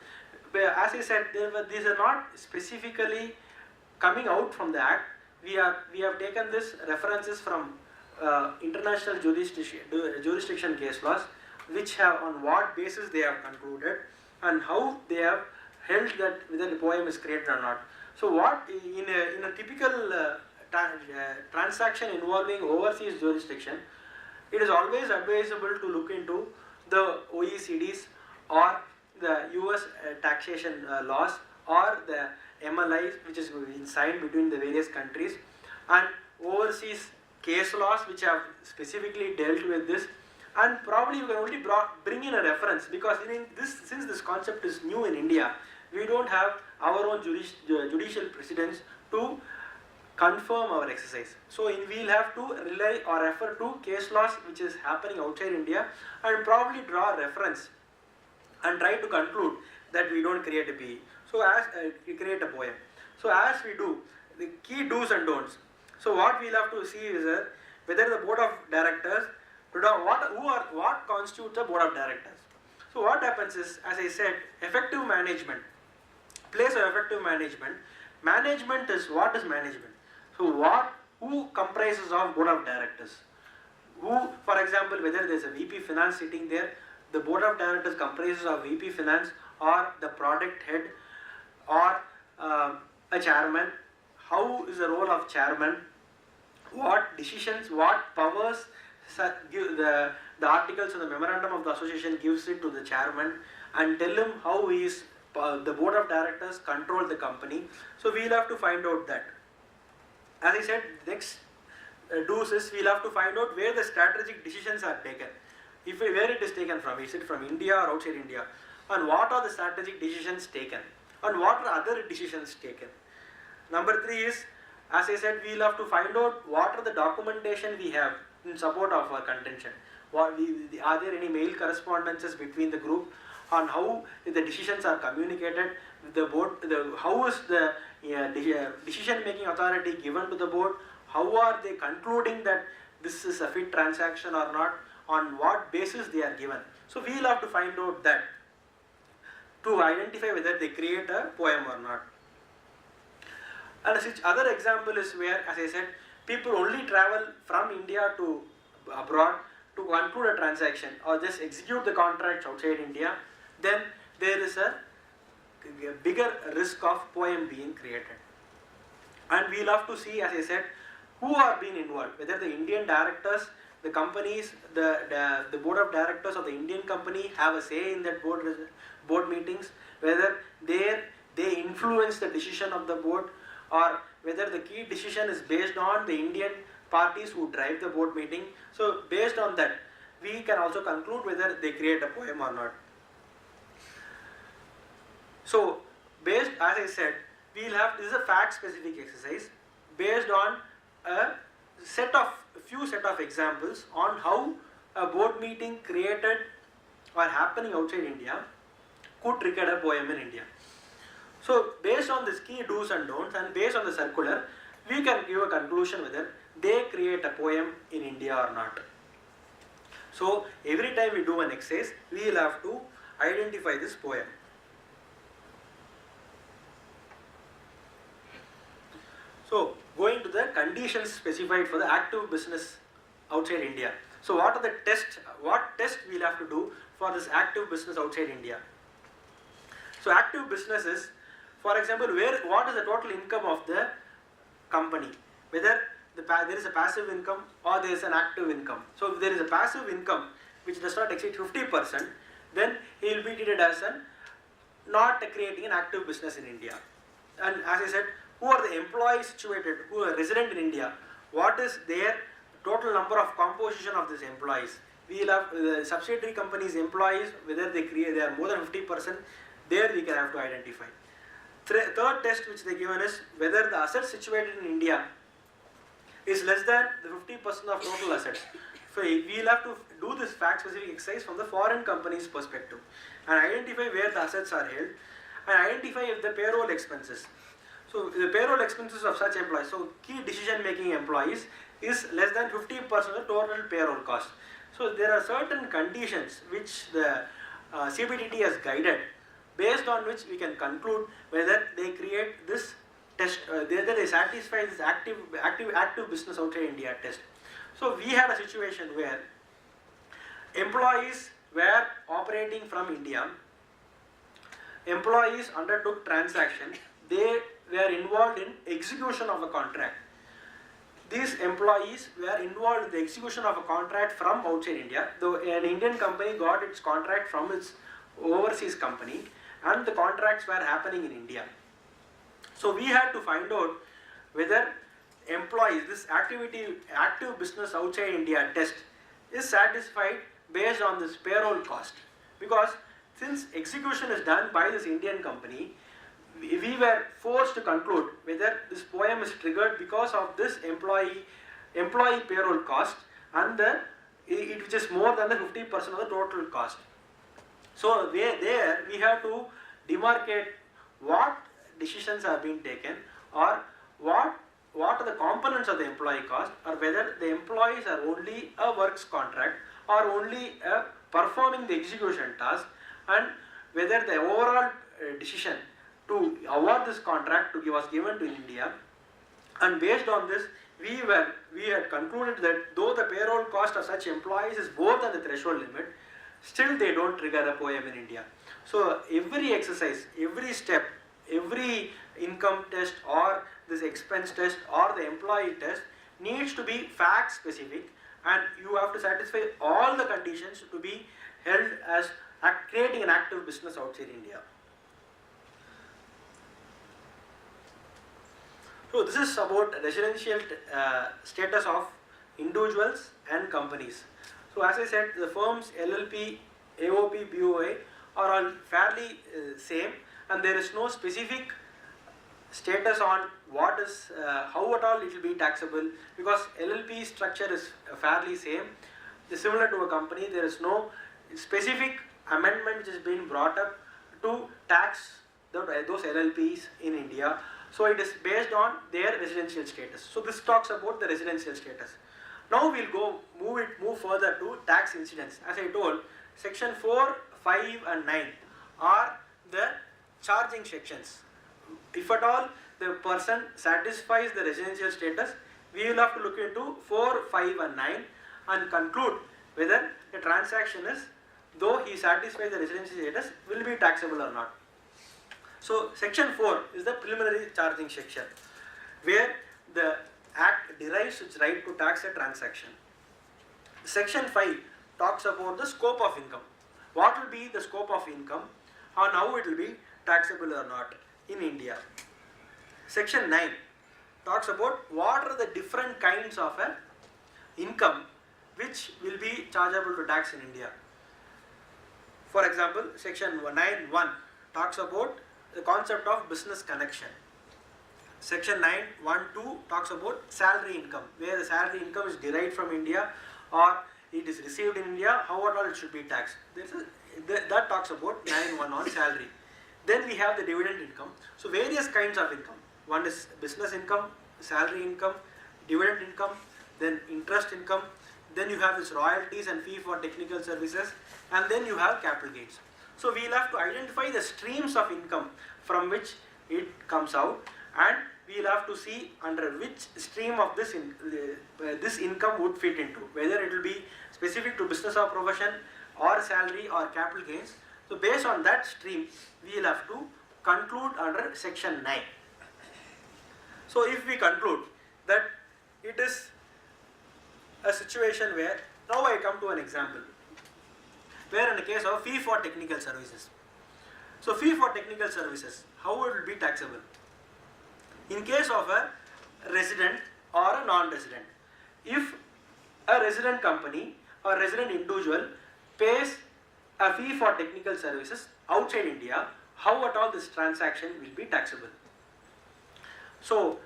As I said, these are not specifically coming out from the Act. We have taken this references from international jurisdiction case laws, which have on what basis they have concluded and how they have held that whether the POEM is created or not. So what in a typical transaction involving overseas jurisdiction, it is always advisable to look into the OECD's or the US taxation laws or the MLI which is being signed between the various countries, and overseas case laws which have specifically dealt with this. And probably you can only bring in a reference, because since this concept is new in India, we don't have our own judicial precedents to confirm our exercise. So we'll have to rely or refer to case laws which is happening outside India, and probably draw a reference and try to conclude that we don't create a PE. So as we create a poem. So as we do, the key do's and don'ts. So what we'll have to see is whether the board of directors, what constitutes a board of directors. So what happens is, as I said, effective management. Place of effective management. Management is, what is management? So who comprises of board of directors? Who, for example, whether there's a VP finance sitting there, the board of directors comprises of VP finance or the product head or a chairman. How is the role of chairman? What decisions, what powers give the articles of the memorandum of the association gives it to the chairman, and tell him how the board of directors control the company. So we'll have to find out that. As I said, next do's is we'll have to find out where the strategic decisions are taken. Where it is taken from, is it from India or outside India? And what are the strategic decisions taken? And what are other decisions taken? Number 3 is, as I said, we'll have to find out what are the documentation we have in support of our contention. Are there any mail correspondences between the group on how the decisions are communicated with the board? How is the decision making authority given to the board? How are they concluding that this is a fit transaction or not? On what basis they are given? So we will have to find out that to identify whether they create a poem or not. And other example is where, as I said, people only travel from India to abroad to conclude a transaction or just execute the contracts outside India. Then there is a bigger risk of poem being created. And we'll have to see, as I said, who are being involved, whether the Indian directors, the companies, the board of directors of the Indian company have a say in that board meetings, whether they influence the decision of the board, or whether the key decision is based on the Indian parties who drive the board meeting. So based on that, we can also conclude whether they create a poem or not. So based, as I said, this is a fact specific exercise based on a few set of examples on how a board meeting created or happening outside India could trigger a poem in India. So based on this key do's and don'ts and based on the circular, we can give a conclusion whether they create a poem in India or not. So every time we do an exercise, we will have to identify this poem. So going to the conditions specified for the active business outside India. So what are the tests, what test we will have to do for this active business outside India? So active business is, for example, what is the total income of the company? Whether there is a passive income or there is an active income. So if there is a passive income which does not exceed 50%, then he will be treated as not creating an active business in India. And as I said, who are the employees situated, who are resident in India? What is their total number of composition of these employees? We will have the subsidiary companies' employees, whether they are more than 50%, there we can have to identify. Third test which they given is whether the assets situated in India is less than the 50% of total assets. So we will have to do this fact specific exercise from the foreign company's perspective and identify where the assets are held and identify if the payroll expenses. So the payroll expenses of such employees, so key decision making employees, is less than 50% of the total payroll cost. So there are certain conditions which the CBDT has guided, based on which we can conclude whether they create this test, whether they satisfy this active business outside India test. So we had a situation where employees were operating from India, employees undertook transaction, they were involved in execution of a contract. these employees were involved in the execution of a contract from outside India. Though an Indian company got its contract from its overseas company, and the contracts were happening in India. So we had to find out whether employees, this active business outside India test is satisfied based on this payroll cost. Because since execution is done by this Indian company, we were forced to conclude whether this poem is triggered because of this employee payroll cost, and it which is more than the 50% of the total cost. So we have to demarcate what decisions are being taken, or what are the components of the employee cost, or whether the employees are only a works contract or only performing the execution task, and whether the overall decision to award this contract was given to India. And based on this, we had concluded that though the payroll cost of such employees is more than the threshold limit, still they don't trigger a poem in India. So every exercise, every step, every income test or this expense test or the employee test needs to be fact specific, and you have to satisfy all the conditions to be held as creating an active business outside India. So this is about residential status of individuals and companies. So as I said, the firms LLP, AOP, BOA are all fairly same, and there is no specific status on what is, how at all it will be taxable, because LLP structure is fairly same. Similar to a company, there is no specific amendment which is being brought up to tax those LLPs in India. So it is based on their residential status. So this talks about the residential status. Now we'll move further to tax incidence. As I told, section 4, 5 and 9 are the charging sections. If at all the person satisfies the residential status, we will have to look into 4, 5 and 9 and conclude whether the transaction is, though he satisfies the residential status, will be taxable or not. So section 4 is the preliminary charging section, where the Act derives its right to tax a transaction. Section 5 talks about the scope of income. What will be the scope of income and how it will be taxable or not in India. Section 9 talks about what are the different kinds of income which will be chargeable to tax in India. For example, section 9.1 talks about the concept of business connection. Section 9.1.2 talks about salary income, where the salary income is derived from India or it is received in India, how at all it should be taxed. That talks about 9.1 on salary. Then we have the dividend income. So various kinds of income. One is business income, salary income, dividend income, then interest income, then you have this royalties and fee for technical services, and then you have capital gains. So we will have to identify the streams of income from which it comes out, and we will have to see under which stream of this income would fit into, whether it will be specific to business or profession or salary or capital gains. So based on that stream, we will have to conclude under section 9. So if we conclude that it is a situation where, now I come to an example, where in the case of fee for technical services. So fee for technical services, how it will be taxable? In case of a resident or a non-resident, if a resident company or resident individual pays a fee for technical services outside India, how at all this transaction will be taxable? So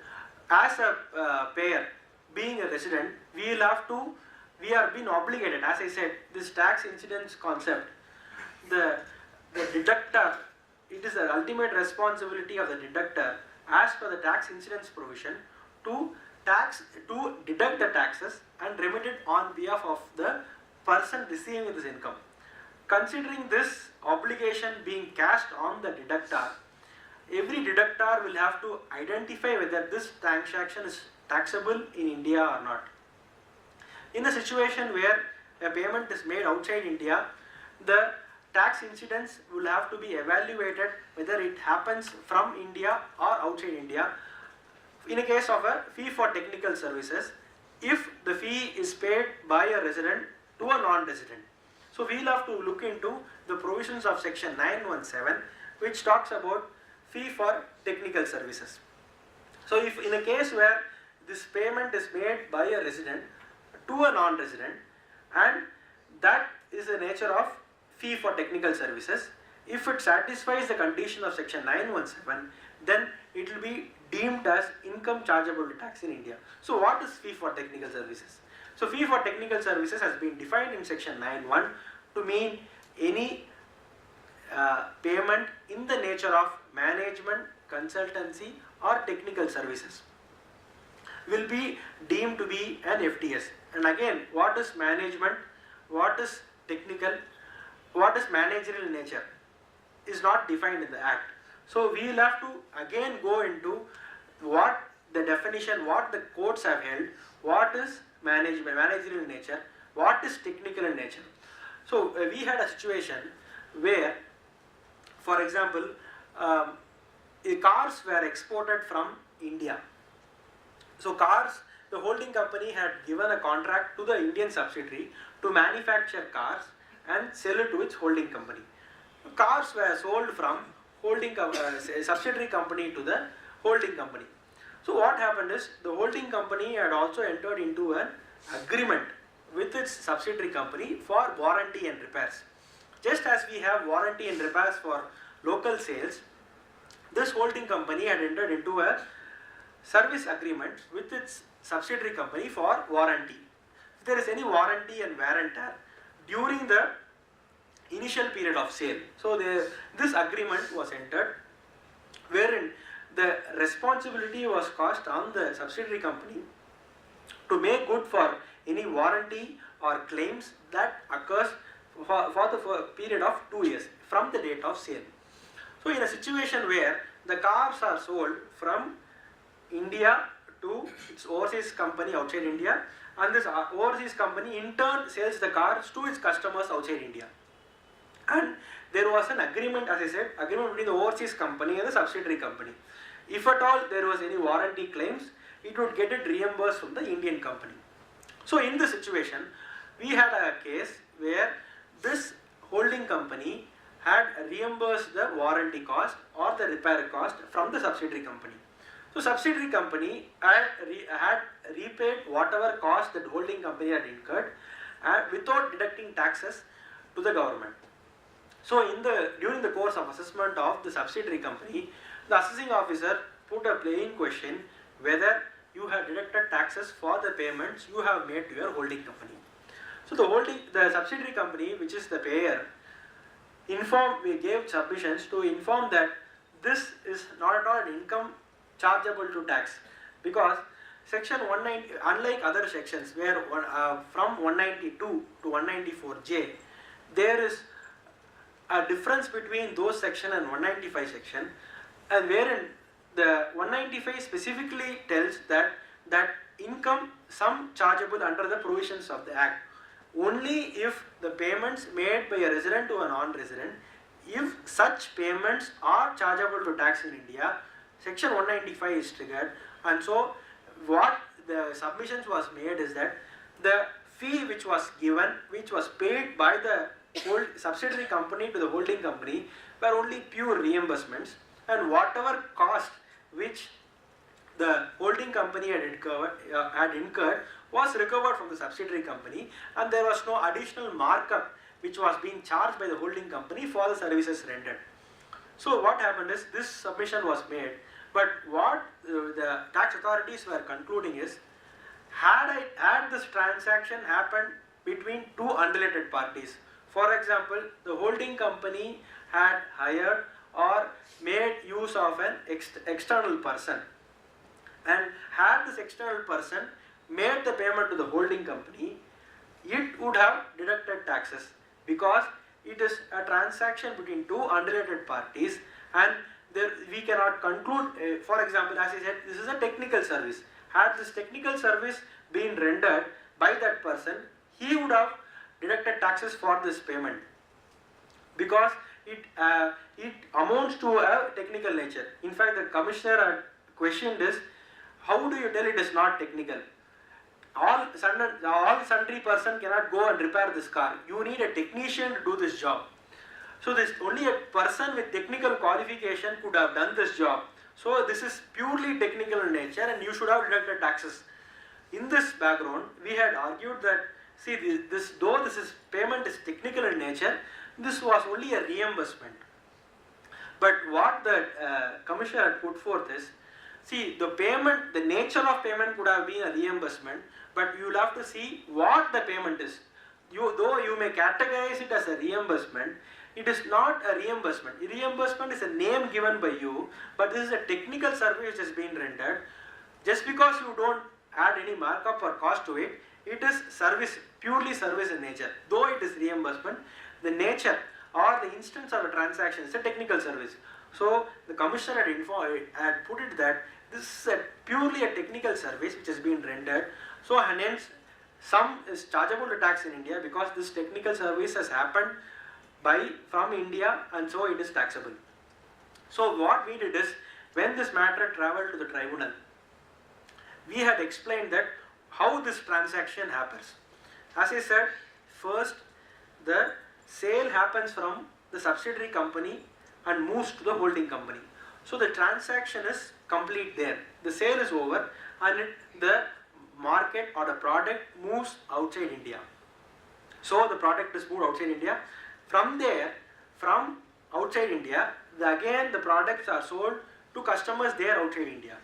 as a payer, being a resident, we are being obligated, as I said, this tax incidence concept, the deductor, it is the ultimate responsibility of the deductor as per the tax incidence provision to deduct the taxes and remit it on behalf of the person receiving this income. Considering this obligation being cast on the deductor, every deductor will have to identify whether this transaction is taxable in India or not. In a situation where a payment is made outside India, the tax incidence will have to be evaluated whether it happens from India or outside India. In a case of a fee for technical services, if the fee is paid by a resident to a non-resident. So we will have to look into the provisions of section 917, which talks about fee for technical services. So if in a case where this payment is made by a resident to a non-resident, and that is the nature of fee for technical services, if it satisfies the condition of section 917, then it will be deemed as income chargeable to tax in India. So what is fee for technical services? So fee for technical services has been defined in section 9(1) to mean any payment in the nature of management, consultancy or technical services will be deemed to be an FTS. And again, what is management, what is technical, what is managerial in nature is not defined in the Act. So we will have to again go into what the definition, what the courts have held, what is managerial in nature, what is technical in nature. So we had a situation where, for example, cars were exported from India. So cars, the holding company had given a contract to the Indian subsidiary to manufacture cars and sell it to its holding company. Cars were sold from subsidiary company to the holding company. So what happened is the holding company had also entered into an agreement with its subsidiary company for warranty and repairs. Just as we have warranty and repairs for local sales, this holding company had entered into a service agreement with its subsidiary company for warranty. If there is any warranty and wear and tear during the initial period of sale, so this agreement was entered wherein the responsibility was cast on the subsidiary company to make good for any warranty or claims that occurs for the period of 2 years from the date of sale. So in a situation where the cars are sold from India to its overseas company outside India, and this overseas company in turn sells the cars to its customers outside India, and there was an agreement, as I said, agreement between the overseas company and the subsidiary company. If at all there was any warranty claims, it would get it reimbursed from the Indian company. So in this situation, we had a case where this holding company had reimbursed the warranty cost or the repair cost from the subsidiary company. So subsidiary company had repaid whatever cost that holding company had incurred without deducting taxes to the government. So during the course of assessment of the subsidiary company, the assessing officer put a plain question whether you have deducted taxes for the payments you have made to your holding company. So the subsidiary company, which is the payer, we gave submissions to inform that this is not at all an income chargeable to tax, because section 190, unlike other sections where from 192 to 194J, there is a difference between those section and 195 section, and wherein the 195 specifically tells that income sum chargeable under the provisions of the Act only if the payments made by a resident to a non-resident, if such payments are chargeable to tax in India, section 195 is triggered. And so what the submissions was made is that the fee which was given, which was paid by the subsidiary company to the holding company, were only pure reimbursements, and whatever cost which the holding company had incurred was recovered from the subsidiary company, and there was no additional markup which was being charged by the holding company for the services rendered. So what happened is this submission was made, but what the tax authorities were concluding is, had this transaction happened between two unrelated parties, for example, the holding company had hired or made use of an external person, and had this external person made the payment to the holding company, it would have deducted taxes, because it is a transaction between two unrelated parties, and we cannot conclude, for example, as I said, this is a technical service. Had this technical service been rendered by that person, he would have deducted taxes for this payment, because it amounts to a technical nature. In fact, the commissioner had questioned this, How do you tell it is not technical? All sundry person cannot go and repair this car. You need a technician to do this job. So this only a person with technical qualification could have done this job. So this is purely technical in nature, and you should have deducted taxes. In this background, we had argued that, see, though this payment is technical in nature, this was only a reimbursement. But what the commissioner had put forth is, see, the nature of payment could have been a reimbursement, but you will have to see what the payment is. Though you may categorize it as a reimbursement, it is not a reimbursement. A reimbursement is a name given by you, but this is a technical service which has been rendered. Just because you don't add any markup or cost to it, it is service, purely service in nature. Though it is reimbursement, the nature or the instance of a transaction is a technical service. So the commissioner had put it that this is purely a technical service which has been rendered. So hence, some is chargeable to tax in India because this technical service has happened from India, and so it is taxable. So what we did is, when this matter travelled to the tribunal, we had explained that how this transaction happens. As I said, first the sale happens from the subsidiary company and moves to the holding company. So the transaction is complete there. The sale is over, and the market or the product moves outside India. So the product is moved outside India. From there, from outside India, again the products are sold to customers there outside India.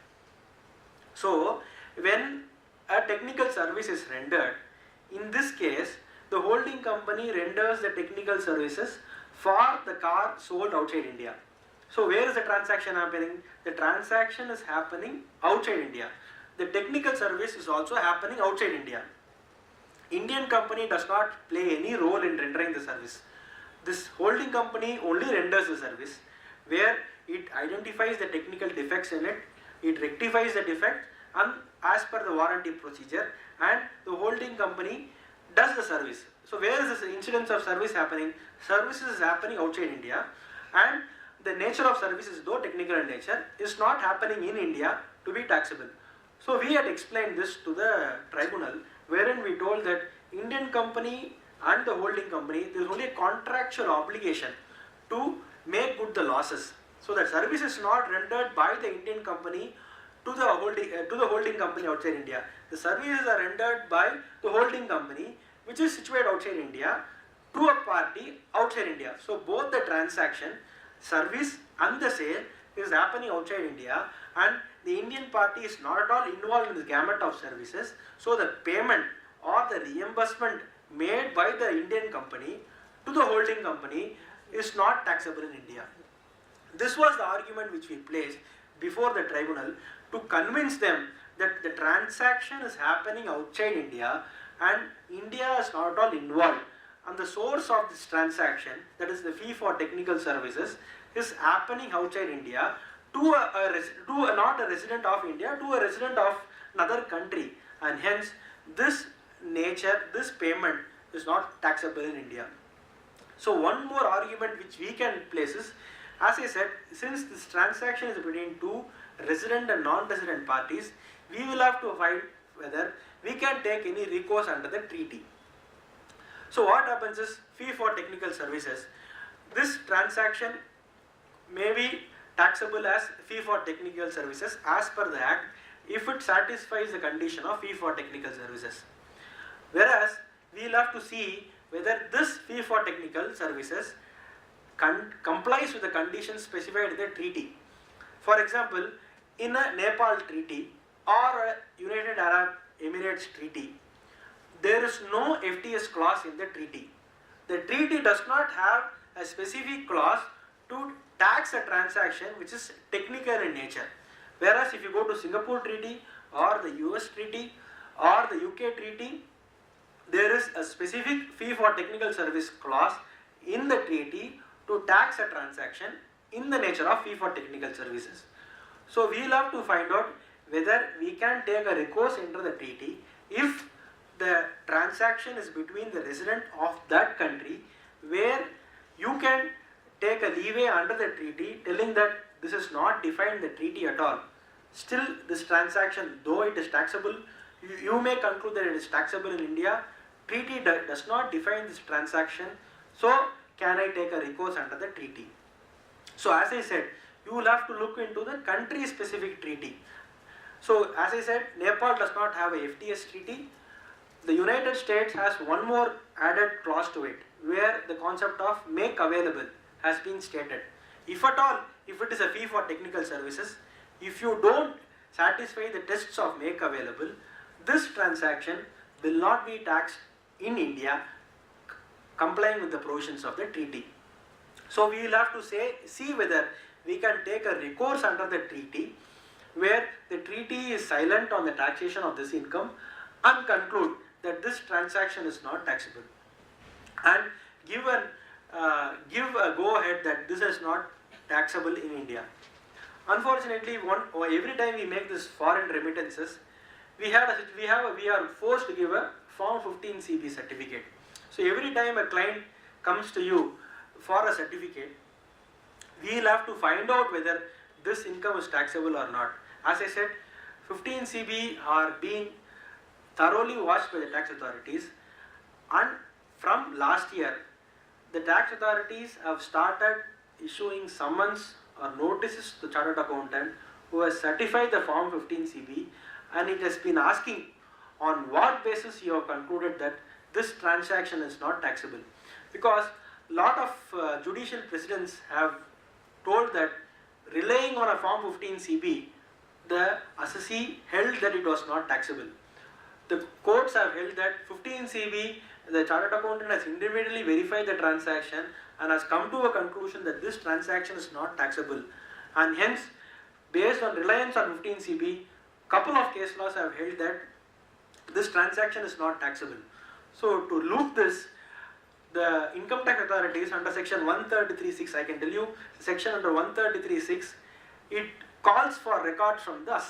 So when a technical service is rendered, in this case, the holding company renders the technical services for the car sold outside India. So where is the transaction happening? The transaction is happening outside India. The technical service is also happening outside India. Indian company does not play any role in rendering the service. This holding company only renders the service, where it identifies the technical defects in it, it rectifies the defect, and as per the warranty procedure, and the holding company does the service. So where is this incidence of service happening? Services is happening outside India, and the nature of services, though technical in nature, is not happening in India to be taxable. So we had explained this to the tribunal, wherein we told that Indian company and the holding company, there is only a contractual obligation to make good the losses. So that service is not rendered by the Indian company to the holding company outside India. The services are rendered by the holding company, which is situated outside India, to a party outside India. So both the transaction, service and the sale is happening outside India, and the Indian party is not at all involved in this gamut of services. So the payment or the reimbursement made by the Indian company to the holding company is not taxable in India. This was the argument which we placed before the tribunal to convince them that the transaction is happening outside India and India is not at all involved, and the source of this transaction, that is the fee for technical services, is happening outside India to not a resident of India, to a resident of another country, and hence this payment is not taxable in India. So one more argument which we can place is, as I said, since this transaction is between two resident and non-resident parties, we will have to find whether we can take any recourse under the treaty. So what happens is, fee for technical services, this transaction may be taxable as fee for technical services as per the Act if it satisfies the condition of fee for technical services. Whereas we will have to see whether this fee for technical services complies with the conditions specified in the treaty. For example, in a Nepal treaty or a United Arab Emirates treaty, there is no FTS clause in the treaty. The treaty does not have a specific clause to tax a transaction which is technical in nature. Whereas if you go to Singapore treaty or the US treaty or the UK treaty, there is a specific fee for technical service clause in the treaty to tax a transaction in the nature of fee for technical services. So we will have to find out whether we can take a recourse under the treaty if the transaction is between the resident of that country, where you can take a leeway under the treaty telling that this is not defined in the treaty at all. still this transaction, though it is taxable, you may conclude that it is taxable in India. Treaty does not define this transaction, so can I take a recourse under the treaty? So as I said, you will have to look into the country specific treaty. So as I said, Nepal does not have a FTS treaty. The United States has one more added clause to it, where the concept of make available has been stated. If at all, if it is a fee for technical services, if you don't satisfy the tests of make available, this transaction will not be taxed in India, complying with the provisions of the treaty. So we will have to see whether we can take a recourse under the treaty, where the treaty is silent on the taxation of this income, and conclude that this transaction is not taxable, and give a go ahead that this is not taxable in India. Unfortunately, every time we make this foreign remittances, we are forced to give a Form 15 CB certificate. So every time a client comes to you for a certificate, we will have to find out whether this income is taxable or not. As I said, 15 CB are being thoroughly watched by the tax authorities, and from last year, the tax authorities have started issuing summons or notices to chartered accountant who has certified the Form 15 CB, and it has been asking on what basis you have concluded that this transaction is not taxable. Because lot of judicial precedents have told that relying on a Form 15 CB, the assessee held that it was not taxable. The courts have held that 15 CB, the chartered accountant has individually verified the transaction and has come to a conclusion that this transaction is not taxable, and hence, based on reliance on 15 CB, couple of case laws have held that this transaction is not taxable. So to loop this, the income tax authorities under section 133(6), I can tell you, section under 133(6), it calls for records from the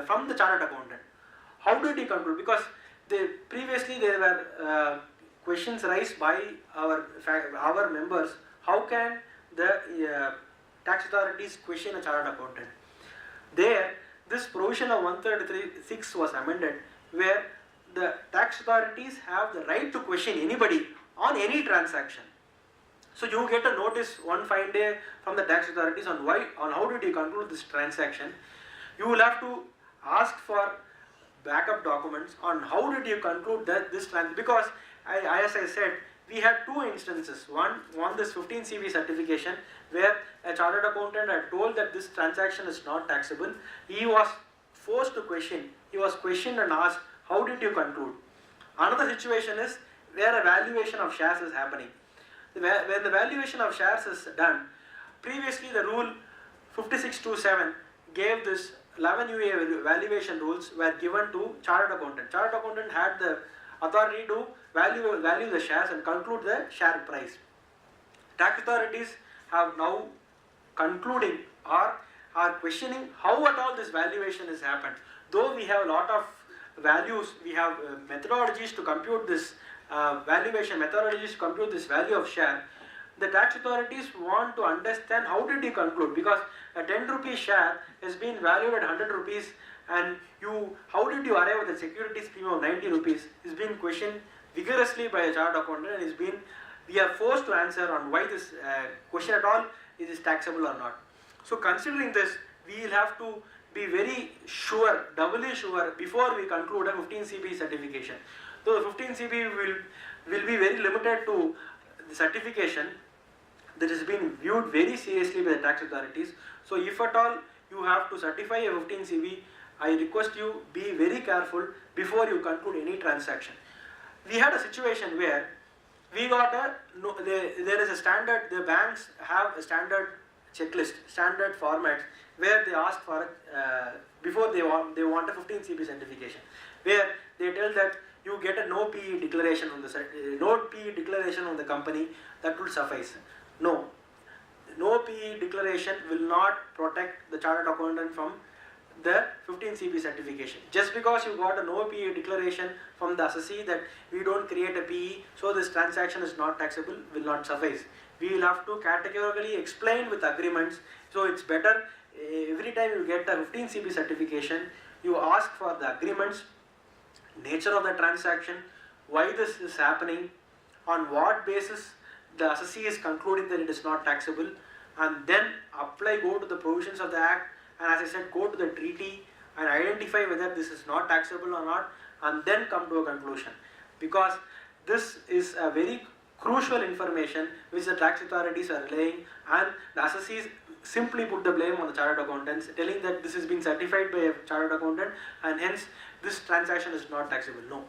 from the chartered accountant. How did he conclude? Because previously there were questions raised by our members. How can the tax authorities question a chartered accountant? There, this provision of 133(6) was amended, where the tax authorities have the right to question anybody on any transaction. So you get a notice one fine day from the tax authorities on how did you conclude this transaction. You will have to ask for backup documents on how did you conclude that this transaction, because as I said, we had two instances. One this 15 CB certification, where a chartered accountant had told that this transaction is not taxable. He was forced to question. He was questioned and asked, how did you conclude? Another situation is where a valuation of shares is happening. When the valuation of shares is done, previously the rule 5627 gave this 11 UA valuation rules were given to chartered accountant. Chartered accountant had the authority to value the shares and conclude the share price. Tax authorities have now concluding or are questioning how at all this valuation has happened. Though we have a lot of values, we have methodologies to compute this valuation, methodologies to compute this value of share. The tax authorities want to understand how did you conclude, because a 10 rupee share has been valued at 100 rupees, and how did you arrive at the securities premium of 90 rupees is being questioned vigorously by a chartered accountant, and we are forced to answer on why this question at all is taxable or not. So considering this, we will have to be very sure, doubly sure, before we conclude a 15 CB certification. Though the 15 CB will be very limited to the certification that is being viewed very seriously by the tax authorities. So if at all you have to certify a 15 CB, I request you be very careful before you conclude any transaction. We had a situation where we got there is a standard, the banks have a standard checklist, standard format, where they ask for before they want a 15 CB certification, where they tell that you get a no PE declaration on the company, that will suffice. No PE declaration will not protect the chartered accountant from the 15 CB certification. Just because you got a no PE declaration from the assessee that we don't create a PE, so this transaction is not taxable, will not suffice. We will have to categorically explain with agreements. So it's better every time you get a 15 CB certification, you ask for the agreements, nature of the transaction, why this is happening, on what basis the assessee is concluding that it is not taxable, and then go to the provisions of the act, and as I said, go to the treaty and identify whether this is not taxable or not, and then come to a conclusion. Because this is a very crucial information which the tax authorities are relaying, and the assessees simply put the blame on the chartered accountants, telling that this is being certified by a chartered accountant and hence this transaction is not taxable. No.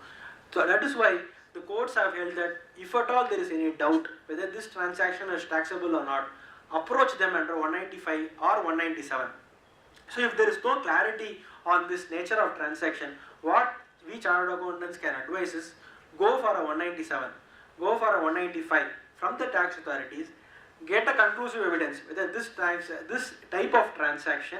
So that is why the courts have held that if at all there is any doubt whether this transaction is taxable or not, approach them under 195 or 197. So if there is no clarity on this nature of transaction, what we chartered accountants can advise is go for a 197, go for a 195 from the tax authorities, get a conclusive evidence whether this type of transaction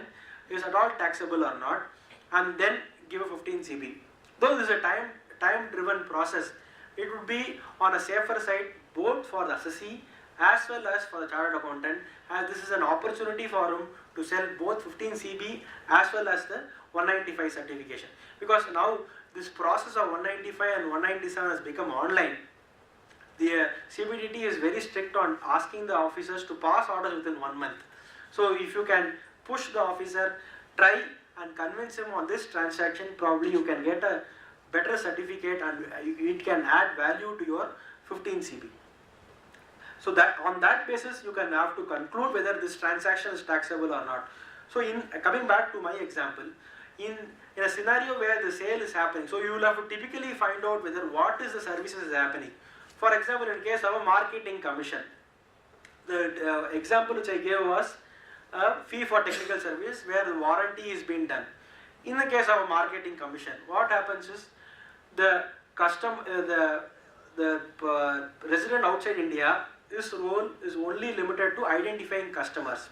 is at all taxable or not, and then give a 15 CB. Though this is a time driven process, it would be on a safer side both for the assessee as well as for the chartered accountant, as this is an opportunity for him to sell both 15 CB as well as the 195 certification. Because now this process of 195 and 197 has become online. The CBDT is very strict on asking the officers to pass orders within 1 month. So if you can push the officer, try and convince him on this transaction, probably you can get a better certificate and it can add value to your 15 CB. So that on that basis you can have to conclude whether this transaction is taxable or not. So in coming back to my example, in a scenario where the sale is happening, so you will have to typically find out whether what is the services is happening. For example, in case of a marketing commission, the example which I gave was a fee for technical service where the warranty is being done. In the case of a marketing commission, what happens is the resident outside India, his role is only limited to identifying customers.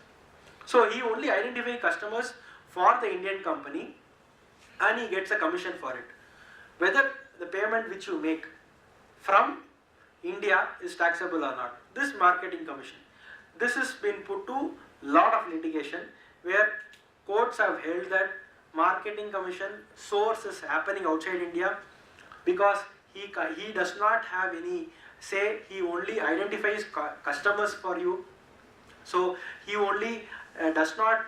So he only identifies customers for the Indian company and he gets a commission for it. Whether the payment which you make from India is taxable or not. This marketing commission, this has been put to lot of litigation where courts have held that marketing commission source is happening outside India because he does not have any say, he only identifies customers for you. So he only does not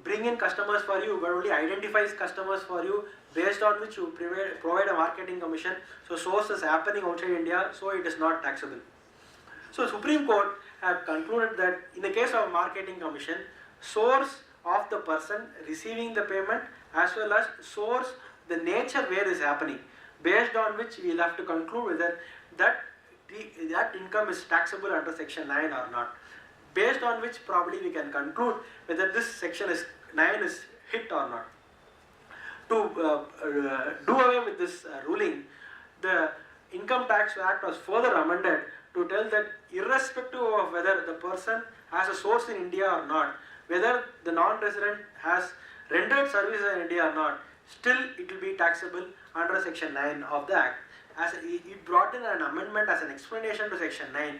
bring in customers for you but only identifies customers for you, based on which you provide a marketing commission. So source is happening outside India, so it is not taxable. So Supreme Court have concluded that in the case of marketing commission, source of the person receiving the payment as well as source, the nature where is happening, based on which we will have to conclude whether that income is taxable under section 9 or not. Based on which probably we can conclude whether this section 9 is hit or not. To do away with this ruling, the Income Tax Act was further amended to tell that irrespective of whether the person has a source in India or not, whether the non-resident has rendered services in India or not, still it will be taxable under section 9 of the Act. As it brought in an amendment as an explanation to section 9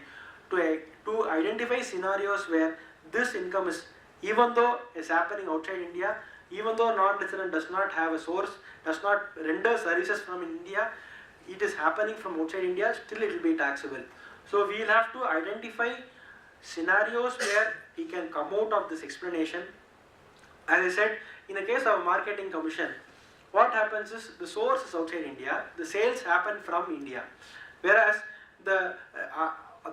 to identify scenarios where this income is, even though is happening outside India, even though non-resident does not have a source, does not render services from India, it is happening from outside India, still it will be taxable. So we will have to identify scenarios where we can come out of this explanation. As I said, in the case of marketing commission, what happens is the source is outside India, the sales happen from India, whereas the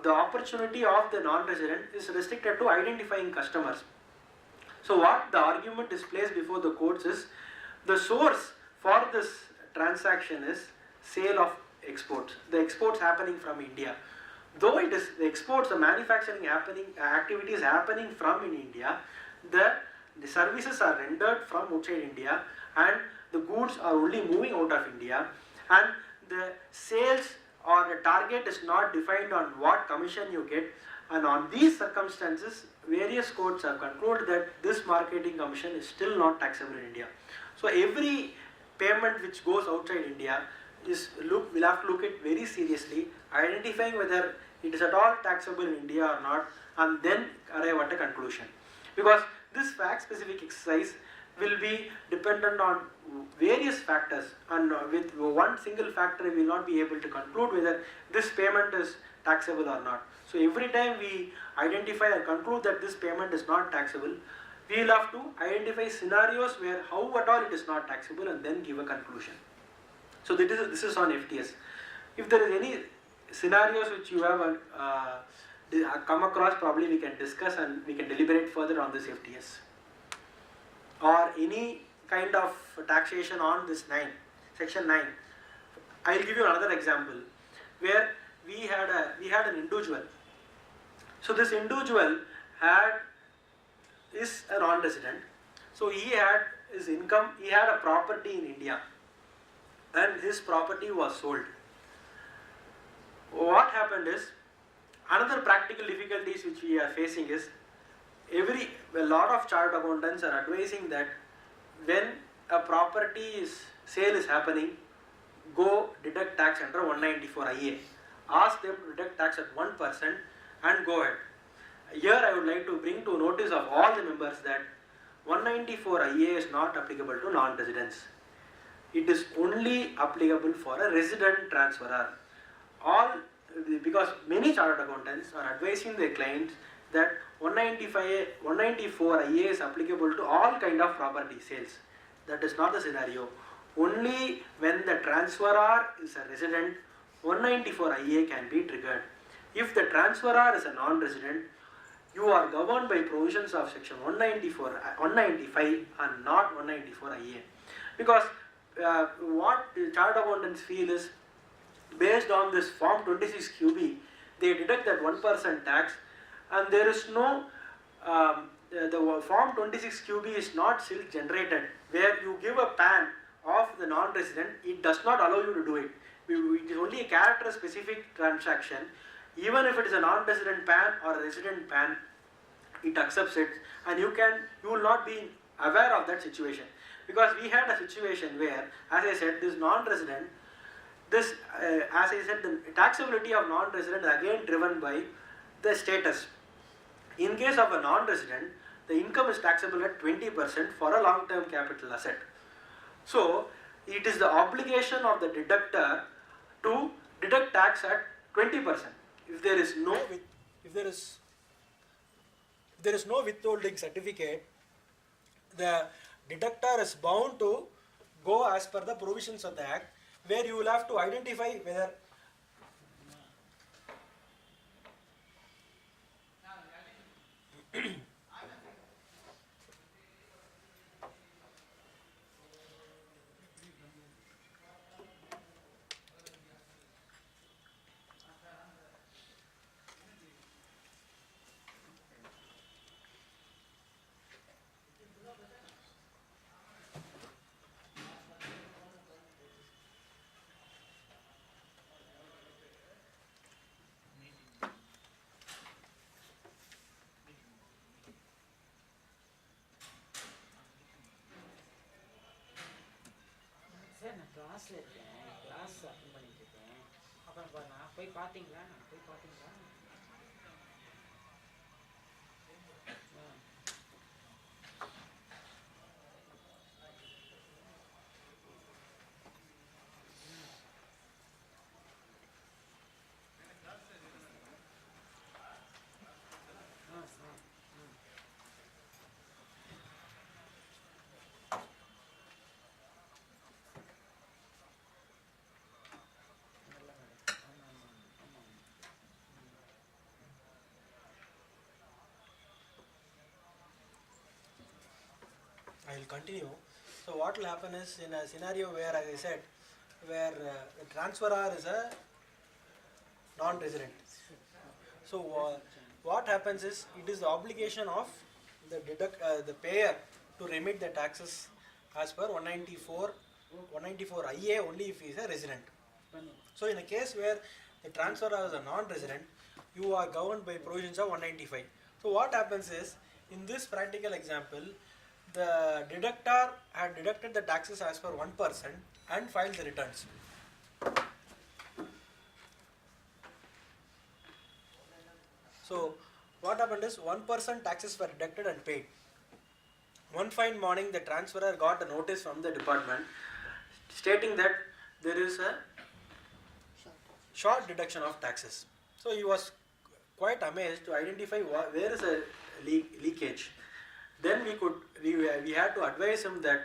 opportunity of the non-resident is restricted to identifying customers. So what the argument is placed before the courts is the source for this transaction is sale of exports. The exports happening from India. Though it is the exports, the manufacturing activity is happening from in India, the services are rendered from outside India and the goods are only moving out of India, and the sales or the target is not defined on what commission you get, and on these circumstances various courts have concluded that this marketing commission is still not taxable in India. So every payment which goes outside India we'll have to look at very seriously, identifying whether it is at all taxable in India or not, and then arrive at a conclusion. Because this fact specific exercise will be dependent on various factors, and with one single factor we will not be able to conclude whether this payment is taxable or not. So every time we identify or conclude that this payment is not taxable, we will have to identify scenarios where how at all it is not taxable and then give a conclusion. So this is on FTS. If there is any scenarios which you have come across, probably we can discuss and we can deliberate further on this FTS. Or any kind of taxation on this section 9. I will give you another example where we had an individual. So this individual is a non-resident. So he had his income, he had a property in India, and his property was sold. What happened is, another practical difficulties which we are facing is, a lot of chartered accountants are advising that when a property sale is happening, go deduct tax under 194 IA. Ask them to deduct tax at 1% and go ahead. Here I would like to bring to notice of all the members that 194 IA is not applicable to non-residents. It is only applicable for a resident transferor. Because many chartered accountants are advising their clients that 194 IA is applicable to all kind of property sales. That is not the scenario. Only when the transferor is a resident, 194 IA can be triggered. If the transferor is a non-resident, you are governed by provisions of section 195 and not 194 IA. Because what the chartered accountants feel is, based on this form 26 QB, they deduct that 1% tax, and there is no, the form 26 QB is not self generated, where you give a PAN of the non-resident, it does not allow you to do it. It is only a character specific transaction. Even if it is a non-resident PAN or a resident PAN, it accepts it, and you will not be aware of that situation. Because we had a situation where, as I said, this non-resident, as I said, the taxability of non-resident is again driven by the status. In case of a non-resident, the income is taxable at 20% for a long-term capital asset. So it is the obligation of the deductor to deduct tax at 20%. If there is no withholding certificate, the deductor is bound to go as per the provisions of the Act, where you will have to identify whether sir நான் கிளாஸில் இருக்கேன், class attend பண்ணிட்டு இருக்கேன். அப்புறம் நான் போய் பார்த்தீங்களா? I will continue. So what will happen is, in a scenario where, as I said, where the transferor is a non-resident. So what happens is, it is the obligation of the payer to remit the taxes as per 194 IA only if he is a resident. So in a case where the transferor is a non-resident, you are governed by provisions of 195. So what happens is, in this practical example, the deductor had deducted the taxes as per 1% and filed the returns. So what happened is, 1% taxes were deducted and paid. One fine morning, the transferor got a notice from the department stating that there is a short deduction of taxes. So he was quite amazed to identify where is a leakage. Then we had to advise him that,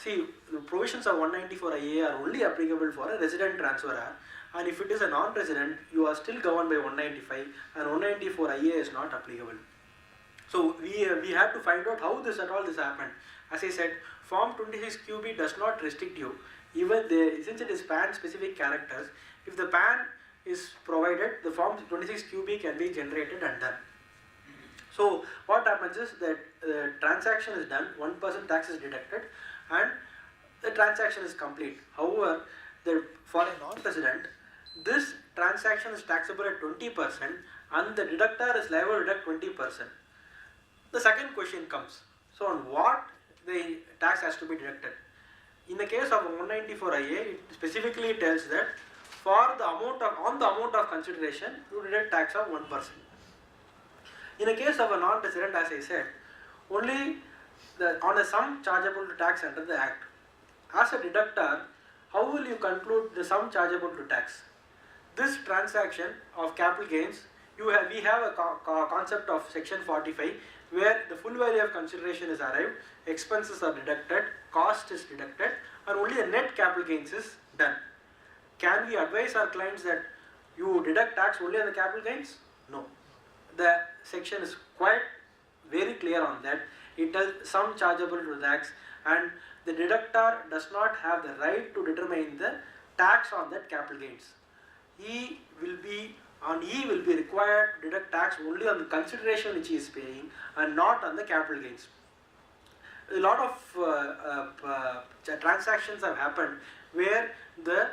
see, the provisions of 194 IA are only applicable for a resident transferor, and if it is a non-resident, you are still governed by 195, and 194 IA is not applicable. So we had to find out how this happened. As I said, Form 26 QB does not restrict you. Even since it is PAN specific characters, if the PAN is provided, the Form 26 QB can be generated and done. So what happens is that the transaction is done, 1% tax is deducted, and the transaction is complete. However, for a non-resident, this transaction is taxable at 20%, and the deductor is liable to deduct 20%. The second question comes. So on what the tax has to be deducted? In the case of 194 IA, it specifically tells that for the amount of consideration, you deduct tax of 1%. In the case of a non-resident, as I said, only on a sum chargeable to tax under the Act. As a deductor, how will you conclude the sum chargeable to tax? This transaction of capital gains, we have a concept of section 45 where the full value of consideration is arrived, expenses are deducted, cost is deducted, and only the net capital gains is done. Can we advise our clients that you deduct tax only on the capital gains? No. The section is quite very clear on that. It tells sum chargeable to tax, and the deductor does not have the right to determine the tax on that capital gains. He will be required to deduct tax only on the consideration which he is paying and not on the capital gains. A lot of transactions have happened where the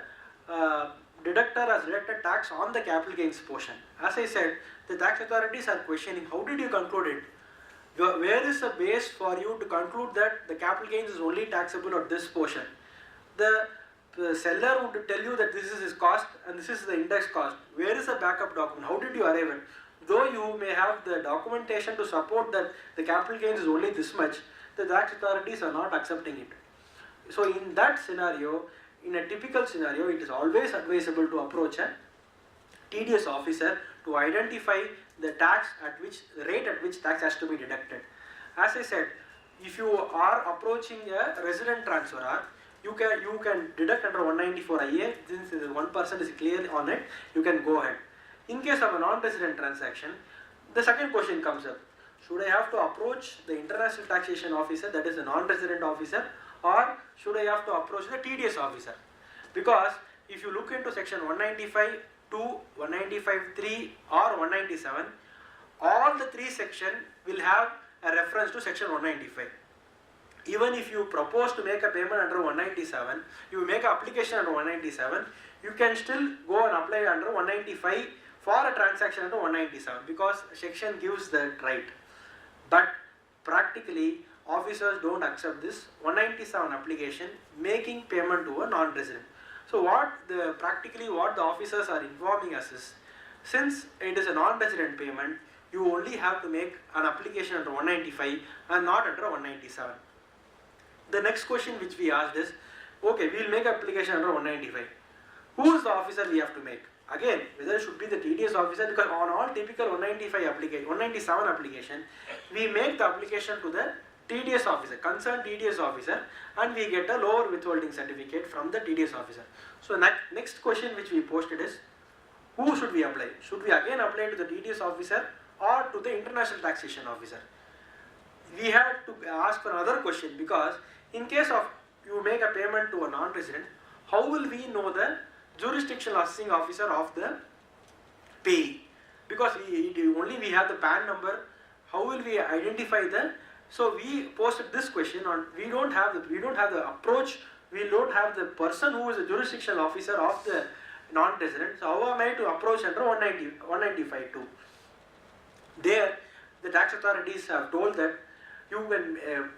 deductor has deducted tax on the capital gains portion. As I said, the tax authorities are questioning, how did you conclude it? Where is the base for you to conclude that the capital gains is only taxable at this portion? The seller would tell you that this is his cost and this is the index cost. Where is the backup document? How did you arrive at? Though you may have the documentation to support that the capital gains is only this much, the tax authorities are not accepting it. So in that scenario, in a typical scenario, it is always advisable to approach a TDS officer to identify the rate at which tax has to be deducted. As I said, if you are approaching a resident transferor, you can deduct under 194 IA, since the 1% is clear on it, you can go ahead. In case of a non-resident transaction, the second question comes up. Should I have to approach the international taxation officer, that is the non-resident officer, or should I have to approach the TDS officer? Because if you look into section 195.2, 195.3 or 197, all the three sections will have a reference to section 195. Even if you propose to make a payment under 197, you make an application under 197, you can still go and apply under 195 for a transaction under 197 because section gives that right. But practically, officers don't accept this 197 application making payment to a non-resident. So what the officers are informing us is, since it is a non-resident payment, you only have to make an application under 195 and not under 197. The next question which we asked is, okay, we will make application under 195. Who is the officer we have to make? Again, whether it should be the TDS officer, because on all typical 197 application, we make the application to the TDS officer, concerned TDS officer, and we get a lower withholding certificate from the TDS officer. So next question which we posted is, who should we apply? Should we again apply to the TDS officer or to the international taxation officer? We had to ask for another question, because in case of you make a payment to a non-resident, how will we know the jurisdictional assessing officer of the payee? Because only we have the PAN number. How will we identify the? So we posted this question on. We don't have the approach. We don't have the person who is the jurisdictional officer of the non-resident. So how am I to approach under 195 too? There, the tax authorities have told that you can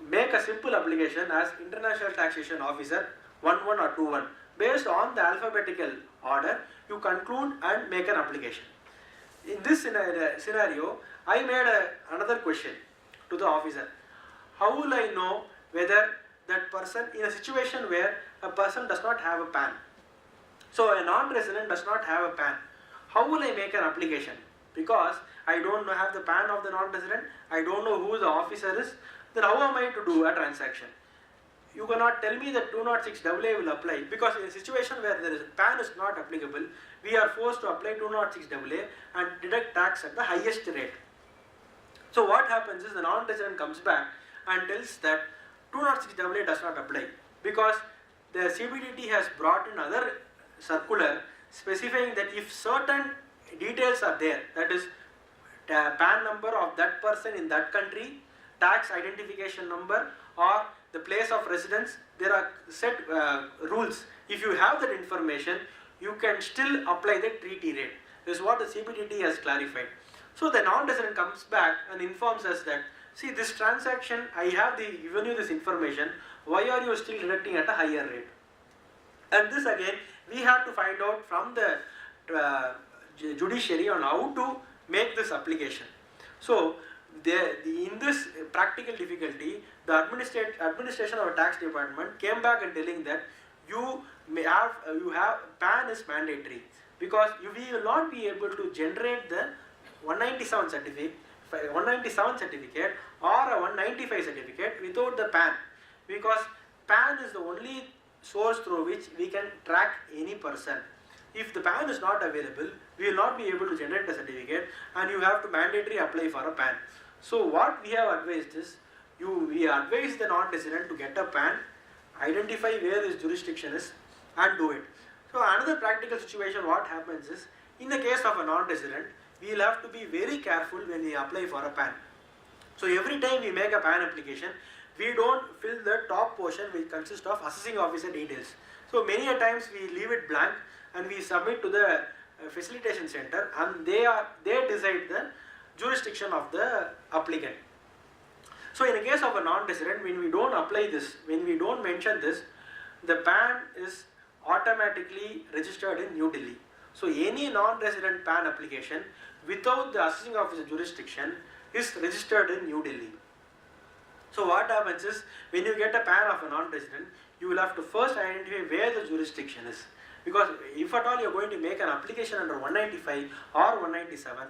make a simple application as international taxation officer 11 or 21. Based on the alphabetical order, you conclude and make an application. In this scenario, I made another question to the officer. how will I know whether that person, in a situation where a person does not have a PAN, so a non-resident does not have a PAN, how will I make an application? Because I don't have the PAN of the non-resident, I don't know who the officer is, then how am I to do a transaction? You cannot tell me that 206AA will apply, because in a situation where there is PAN is not applicable, we are forced to apply 206AA and deduct tax at the highest rate. So what happens is the non-resident comes back and tells that 206AA does not apply, because the CBDT has brought in another circular specifying that if certain details are there, that is the PAN number of that person in that country, tax identification number, or the place of residence, there are set rules. If you have that information, you can still apply the treaty rate. This is what the CBDT has clarified. So the non-resident comes back and informs us that, see, this transaction, I have given you this information, why are you still deducting at a higher rate? And this again, we have to find out from the judiciary on how to make this application. So in this practical difficulty, the administration of a tax department came back and telling that you have PAN is mandatory, because we will not be able to generate the 197 certificate or a 195 certificate without the PAN, because PAN is the only source through which we can track any person. If the PAN is not available, we will not be able to generate a certificate, and you have to mandatorily apply for a PAN. So what we have advised is, we advise the non-resident to get a PAN, identify where his jurisdiction is, and do it. So another practical situation, what happens is, in the case of a non-resident, we will have to be very careful when we apply for a PAN. So every time we make a PAN application, we don't fill the top portion which consists of assessing officer details. So many a times we leave it blank and we submit to the facilitation center, and they decide the jurisdiction of the applicant. So in the case of a non-resident, when we don't apply this, when we don't mention this, the PAN is automatically registered in New Delhi. So any non-resident PAN application without the assessing officer jurisdiction is registered in New Delhi. So what happens is, when you get a PAN of a non-resident, you will have to first identify where the jurisdiction is. Because if at all you are going to make an application under 195 or 197,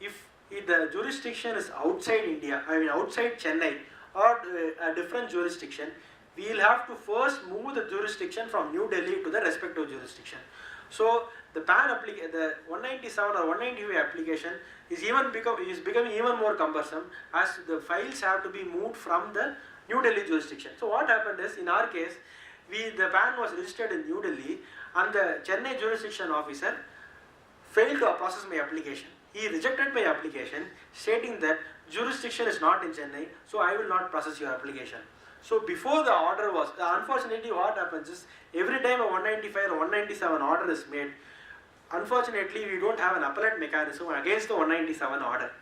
if the jurisdiction is outside India, outside Chennai, or a different jurisdiction, we will have to first move the jurisdiction from New Delhi to the respective jurisdiction. So the PAN the 197 or 195 application is becoming even more cumbersome, as the files have to be moved from the New Delhi jurisdiction. So what happened is, in our case, the PAN was registered in New Delhi, and the Chennai jurisdiction officer failed to process my application. He rejected my application, stating that jurisdiction is not in Chennai, so I will not process your application. So before the order was, unfortunately what happens is, every time a 195 or 197 order is made, unfortunately we don't have an appellate mechanism against the 197 order.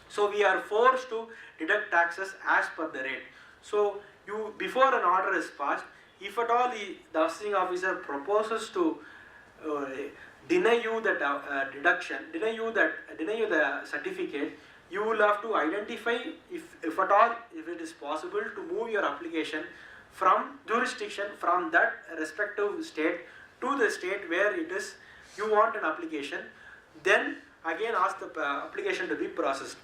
So we are forced to deduct taxes as per the rate. So before an order is passed, if at all the assessing officer proposes to deny you the deduction, deny you the certificate, you will have to identify if at all, if it is possible to move your application from jurisdiction from that respective state to the state where it is you want an application, then again ask the application to be processed.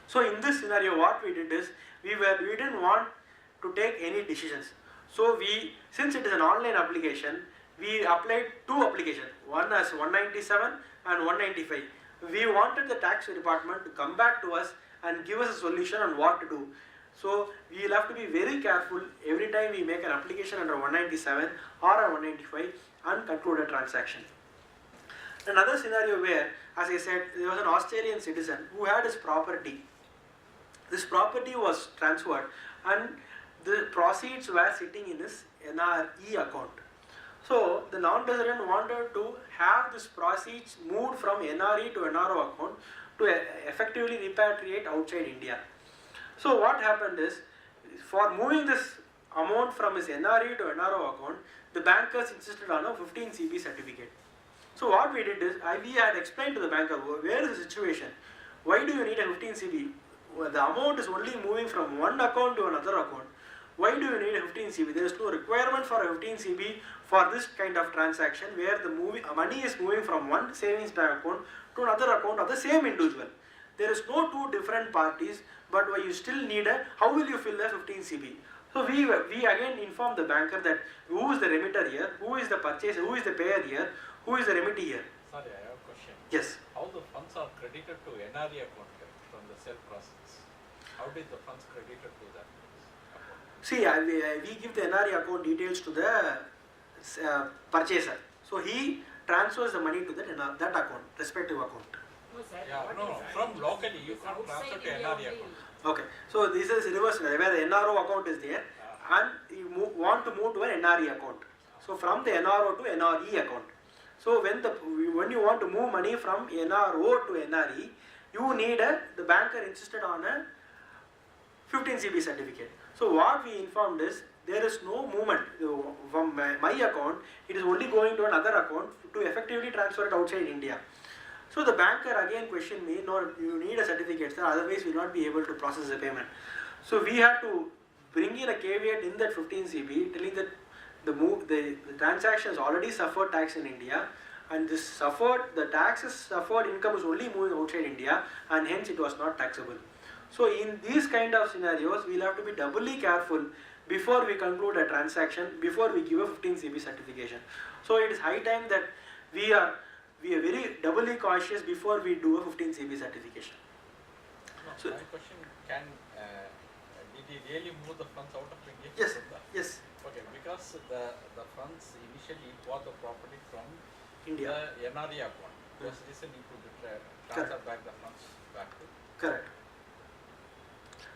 So in this scenario, what we did is, we didn't want to take any decisions. So since it is an online application, we applied two applications, one as 197 and 195. We wanted the tax department to come back to us and give us a solution on what to do. So we will have to be very careful every time we make an application under 197 or a 195 and conclude a transaction. Another scenario where, as I said, there was an Australian citizen who had his property. This property was transferred and the proceeds were sitting in his NRE account. So the non-resident wanted to have this proceeds moved from NRE to NRO account to effectively repatriate outside India. So what happened is, for moving this amount from his NRE to NRO account, the bankers insisted on a 15 CB certificate. So what we did is, we had explained to the banker, where is the situation? Why do you need a 15 CB? the amount is only moving from one account to another account, why do you need a 15 CB? There is no requirement for a 15 CB for this kind of transaction where the money is moving from one savings bank account to another account of the same individual. There is no two different parties, but why you still need how will you fill the 15 CB? So we again inform the banker that who is the remitter here, who is the purchaser, who is the payer here, who is the remittee here. Sorry, I have a question. Yes. How the funds are credited to NRE account from the sale process? How did the funds credited to that account? See, we give the NRE account details to the purchaser. So he transfers the money to that account, respective account. Yeah, no, from locally you can't transfer to NRE account. Okay, so this is reverse where the NRO account is there and you want to move to an NRE account. So from the NRO to NRE account. So when you want to move money from NRO to NRE, you need the banker insisted on a 15 CB certificate. So what we informed is there is no movement from my account. It is only going to another account to effectively transfer it outside India. So the banker again questioned me, no, you need a certificate, sir, otherwise we will not be able to process the payment. So we had to bring in a caveat in that 15 CB telling that the transaction has already suffered tax in India, and the taxes suffered income is only moving outside India, and hence it was not taxable. So in these kind of scenarios, we will have to be doubly careful before we conclude a transaction, before we give a 15 CB certification. So it is high time that we are very doubly cautious before we do a 15 CB certification. No, So, my question, did he really move the funds out of India? yes, yes, Okay, because the funds initially bought the property from India. the NRE account. Those reason he could transfer back the funds back to. Correct.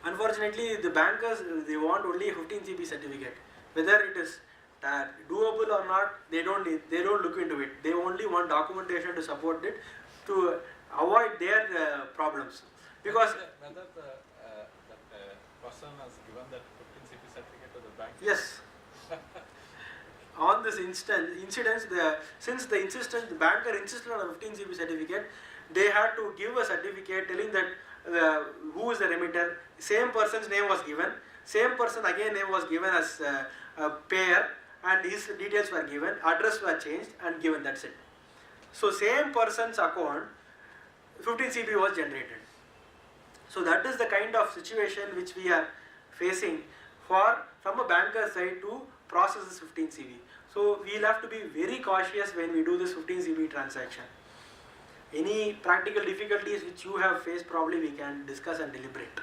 Unfortunately, the bankers, they want only a 15 CB certificate. Whether it is doable or not, they don't look into it. They only want documentation to support it to avoid their problems. Because whether the person has given that 15 CB certificate to the bank. yes, on this incidents, since the banker insisted on a 15 CB certificate, they had to give a certificate telling that who is the remitter, same person's name was given, same person again name was given as a payer, and his details were given, address were changed and given, that's it. So same person's account, 15 CB was generated. So that is the kind of situation which we are facing from a banker side to process this 15 CB. So we will have to be very cautious when we do this 15 CB transaction. Any practical difficulties which you have faced, probably we can discuss and deliberate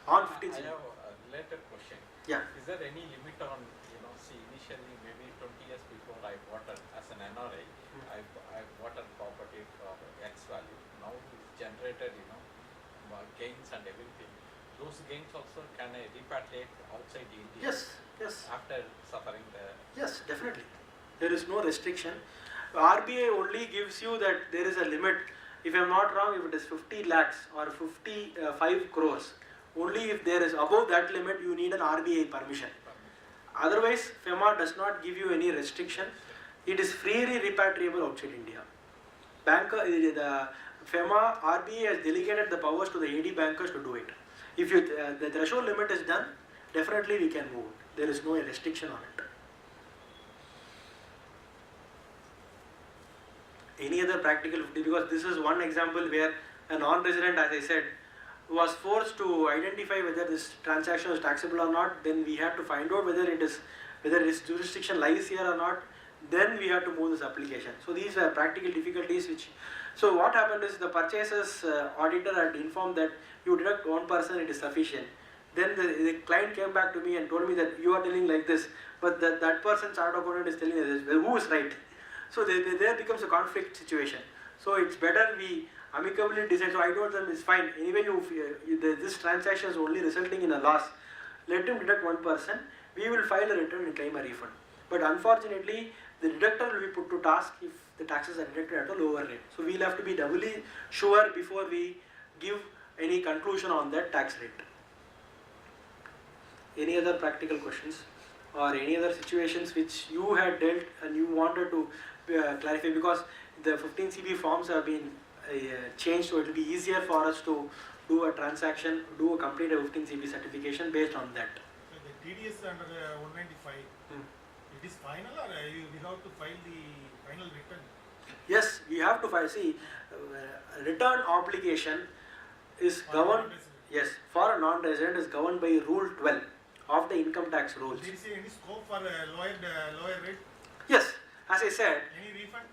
on 15 CB. I have a related question. Yeah. Is there any limit on, initially maybe 20 years before I bought it as an NRI, I bought a property for X value. Now it's generated, gains and everything. Those gains also can I repatriate outside India? Yes, yes. After suffering the. Yes, definitely. There is no restriction. RBI only gives you that there is a limit. If I am not wrong, if it is 50 lakhs or 55 crores, only if there is above that limit, you need an RBI permission. Otherwise, FEMA does not give you any restriction. It is freely repatriable outside India. The FEMA, RBI has delegated the powers to the AD bankers to do it. If the threshold limit is done, definitely we can move. There is no restriction on it. Any other practical, because this is one example where a non-resident, as I said, was forced to identify whether this transaction is taxable or not. Then we had to find out whether its jurisdiction lies here or not. Then we had to move this application. So these are practical difficulties which. So what happened is the purchaser's auditor had informed that you deduct 1%, it is sufficient. Then the client came back to me and told me that you are telling like this, but that person's chart accountant is telling this. Who is right? So there becomes a conflict situation. So it's better we amicably decide. So I told them it's fine. Anyway, this transaction is only resulting in a loss. Let him deduct 1%. We will file a return and claim a refund. But unfortunately, the deductor will be put to task if the taxes are deducted at a lower rate. So we'll have to be doubly sure before we give any conclusion on that tax rate. Any other practical questions or any other situations which you had dealt and you wanted to clarify, because the 15 CB forms have been changed, so it will be easier for us to do a transaction, do a complete 15 CP certification based on that. So the TDS under 195, it is final or we have to file the final return? Yes, we have to file. See, return obligation is For governed. non-resident. Yes, for a non-resident is governed by Rule 12 of the income tax rules. There is any scope for lower rate? Yes, as I said, Any refund?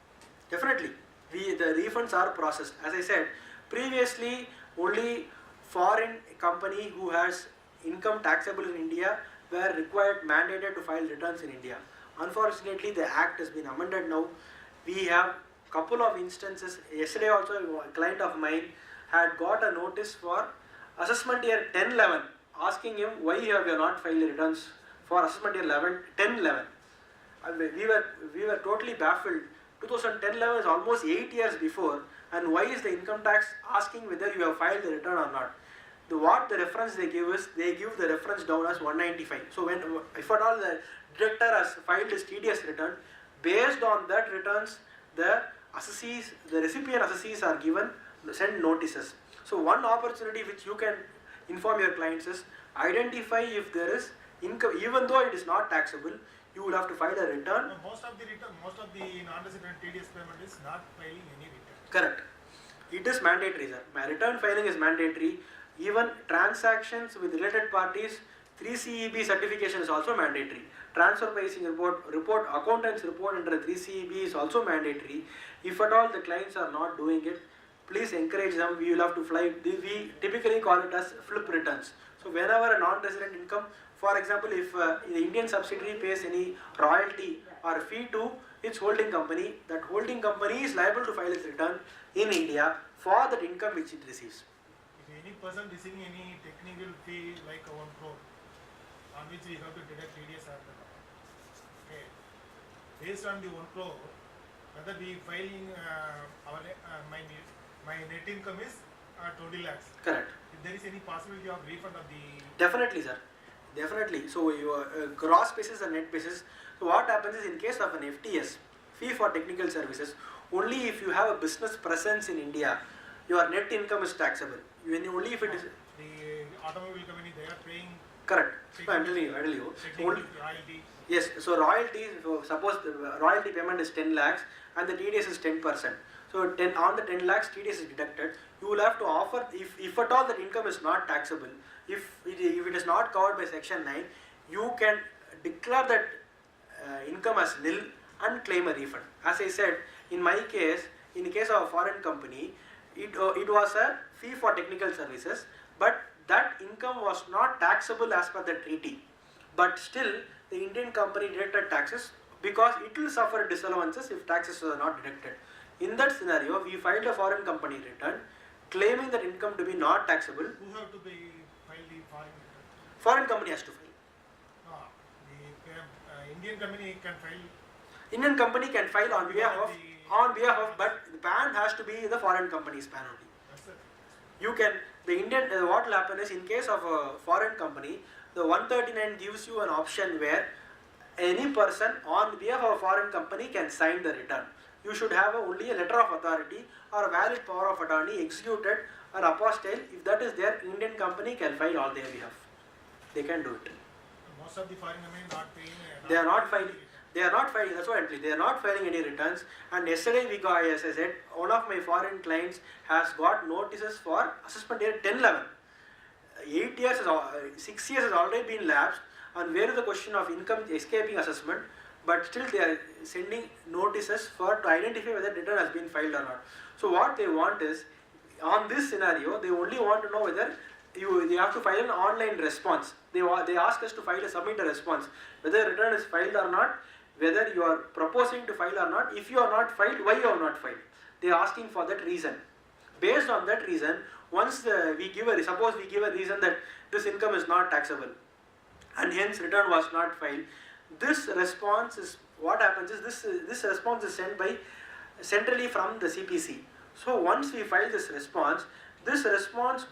definitely, the refunds are processed. As I said, previously only foreign company who has income taxable in India were required, mandated to file returns in India. Unfortunately, the act has been amended now. We have couple of instances. Yesterday also a client of mine had got a notice for assessment year 10-11, asking him why you have not filed returns for assessment year 10-11. We were totally baffled. 2010-11 is almost 8 years before, and why is the income tax asking whether you have filed the return or not? What the reference they give is, they give the reference down as 195. So when, if at all the director has filed his TDS return, based on that returns, the assessees, the recipient assessees are given, send notices. So one opportunity which you can inform your clients is, identify if there is income, even though it is not taxable, you will have to file a return. Most of the non-resident TDS payment is not filing any return. Correct. It is mandatory, sir. My return filing is mandatory. Even transactions with related parties, 3CEB certification is also mandatory. Transfer pricing report, accountant's report under 3CEB is also mandatory. If at all the clients are not doing it, please encourage them. We will have to fly. We typically call it as flip returns. So whenever a non-resident income, for example, if the Indian subsidiary pays any royalty or fee to its holding company, that holding company is liable to file its return in India for that income which it receives. If any person receiving any technical fee like 1 crore, on which we have to deduct TDS or not. Okay. Based on the 1 crore, whether we filing my net income is 20 lakhs. Correct. If there is any possibility of refund of the... Definitely, sir. Definitely. So your gross basis and net basis. So what happens is, in case of an FTS, fee for technical services, only if you have a business presence in India, your net income is taxable. Only if it is... The automobile company, they are paying... Correct. So I am telling you. Only, royalty. yes. So royalty, suppose the royalty payment is 10 lakhs and the TDS is 10%. So 10 on the 10 lakhs TDS is deducted. You will have to offer, if at all that income is not taxable, if it is not covered by section 9, you can declare that income as nil and claim a refund. As I said, in my case, in the case of a foreign company, it was a fee for technical services, but that income was not taxable as per the treaty. But still, the Indian company deducted taxes because it will suffer disallowances if taxes are not deducted. In that scenario, we filed a foreign company return claiming that income to be not taxable. Who have to file the foreign return? Foreign company has to file. No, the Indian company can file. Indian company can file on behalf of, but the PAN has to be the foreign company's PAN only. That's it. You can, the Indian, what will happen is, in case of a foreign company, the 139 gives you an option where any person on behalf of a foreign company can sign the return. You should have only a letter of authority or a valid power of attorney executed or apostille. If that is there, Indian company can file on their behalf. They can do it. Most of the foreign companies not paying. They are not filing. They are not filing. That's what I'm telling. They are not filing any returns. And yesterday we got, as I said, one of my foreign clients has got notices for assessment year 10-11. 8 years, 6 years has already been lapsed. And where is the question of income escaping assessment? But still they are sending notices to identify whether return has been filed or not. So what they want is, on this scenario, they only want to know whether they have to file an online response. They ask us to submit a response, whether return is filed or not, whether you are proposing to file or not. If you are not filed, why you have not filed? They are asking for that reason. Based on that reason, once suppose we give a reason that this income is not taxable and hence return was not filed, this response is, what happens is, this response is sent by centrally from the CPC. So once we file this response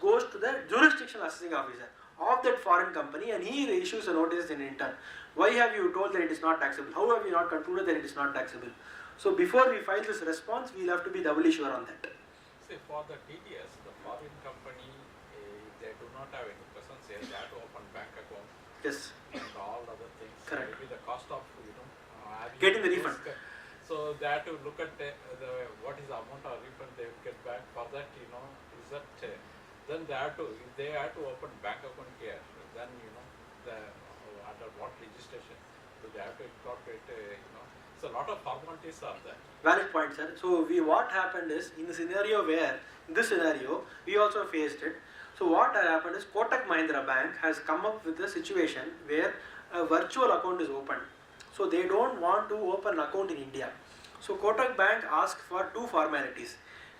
goes to the jurisdictional assessing officer of that foreign company, and he issues a notice in return. Why have you told that it is not taxable? How have you not concluded that it is not taxable? So before we file this response, we will have to be doubly sure on that. See, for the TDS, the foreign company not have any presence here, they have to open bank account Yes. and all other things. Correct. Maybe the cost of, having Getting the those refund. So they have to look at the what is the amount of refund they will get back. For that, is that then they have to, if they have to open bank account here, then the under what legislation do they have to incorporate? So a lot of formalities are there. Valid point, sir. So what happened is, in the scenario where, in this scenario, we also faced it. So what happened is, Kotak Mahindra Bank has come up with a situation where a virtual account is opened. So they don't want to open an account in India. So Kotak Bank asked for two formalities,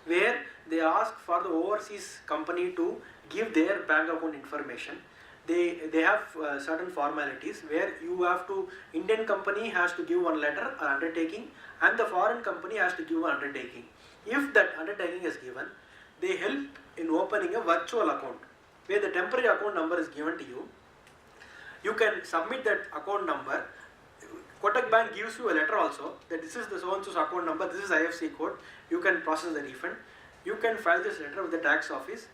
where they ask for the overseas company to give their bank account information. They have certain formalities where you have to, Indian company has to give one letter or undertaking, and the foreign company has to give one undertaking. If that undertaking is given, they help in opening a virtual account where the temporary account number is given to you. You can submit that account number. Kotak Bank gives you a letter also that this is the so-and-so's account number, this is IFSC code, you can process the refund. You can file this letter with the tax office,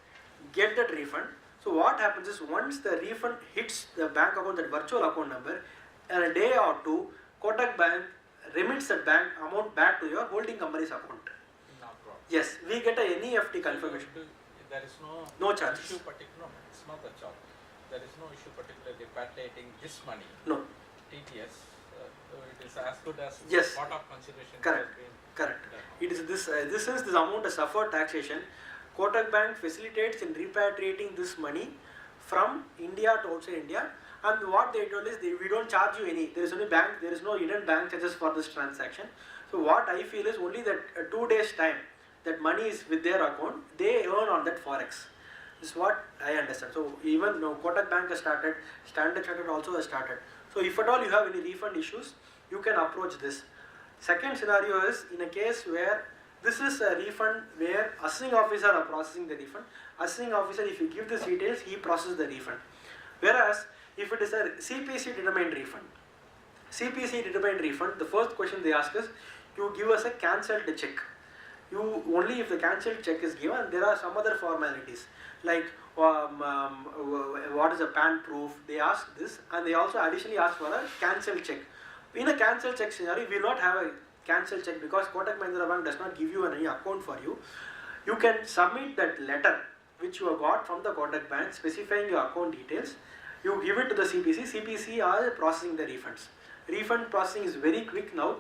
get that refund. So what happens is, once the refund hits the bank account, that virtual account number, in a day or two, Kotak Bank remits that bank amount back to your holding company's account. No problem. Yes, we get a NEFT confirmation. There is No charges. issue particular. No, it's not the charge. There is no issue particularly repatriating this money. No, TTS. It is as good as Yes. part of consideration. Correct. has been correct. done. It is this is this amount of suffered taxation. Kotak Bank facilitates in repatriating this money from India to outside India, and what they told is, we don't charge you any. There is no hidden bank charges for this transaction. So what I feel is only that 2 days time that money is with their account, they earn on that forex. This is what I understand. So even Kotak Bank has started, Standard Chartered also has started. So if at all you have any refund issues, you can approach this. Second scenario is in a case where this is a refund where assessing officer are processing the refund. Assessing officer, if you give the details, he processes the refund. Whereas if it is a CPC determined refund, the first question they ask is, you give us a cancelled check. You only if the cancelled check is given, there are some other formalities like what is a PAN proof. They ask this, and they also additionally ask for a cancelled check. In a cancelled check scenario, we will not have a cancelled check because Kotak Mahindra Bank does not give you any account for you. You can submit that letter which you have got from the Kotak Bank specifying your account details. You give it to the CPC. CPC are processing the refunds. Refund processing is very quick now.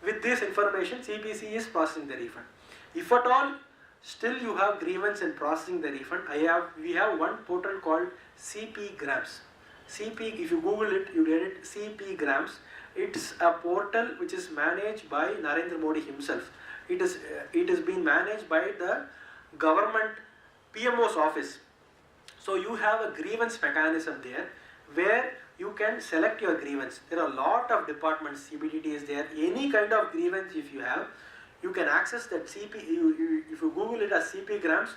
With this information, CPC is processing the refund. If at all still you have grievance in processing the refund, we have one portal called CP Grams. CP, if you Google it, you get it, CP Grams. It's a portal which is managed by Narendra Modi himself. It is being managed by the government PMO's office. So you have a grievance mechanism there where you can select your grievance. There are a lot of departments, CBDT is there. Any kind of grievance if you have, you can access that CP. If you Google it as CP Grams,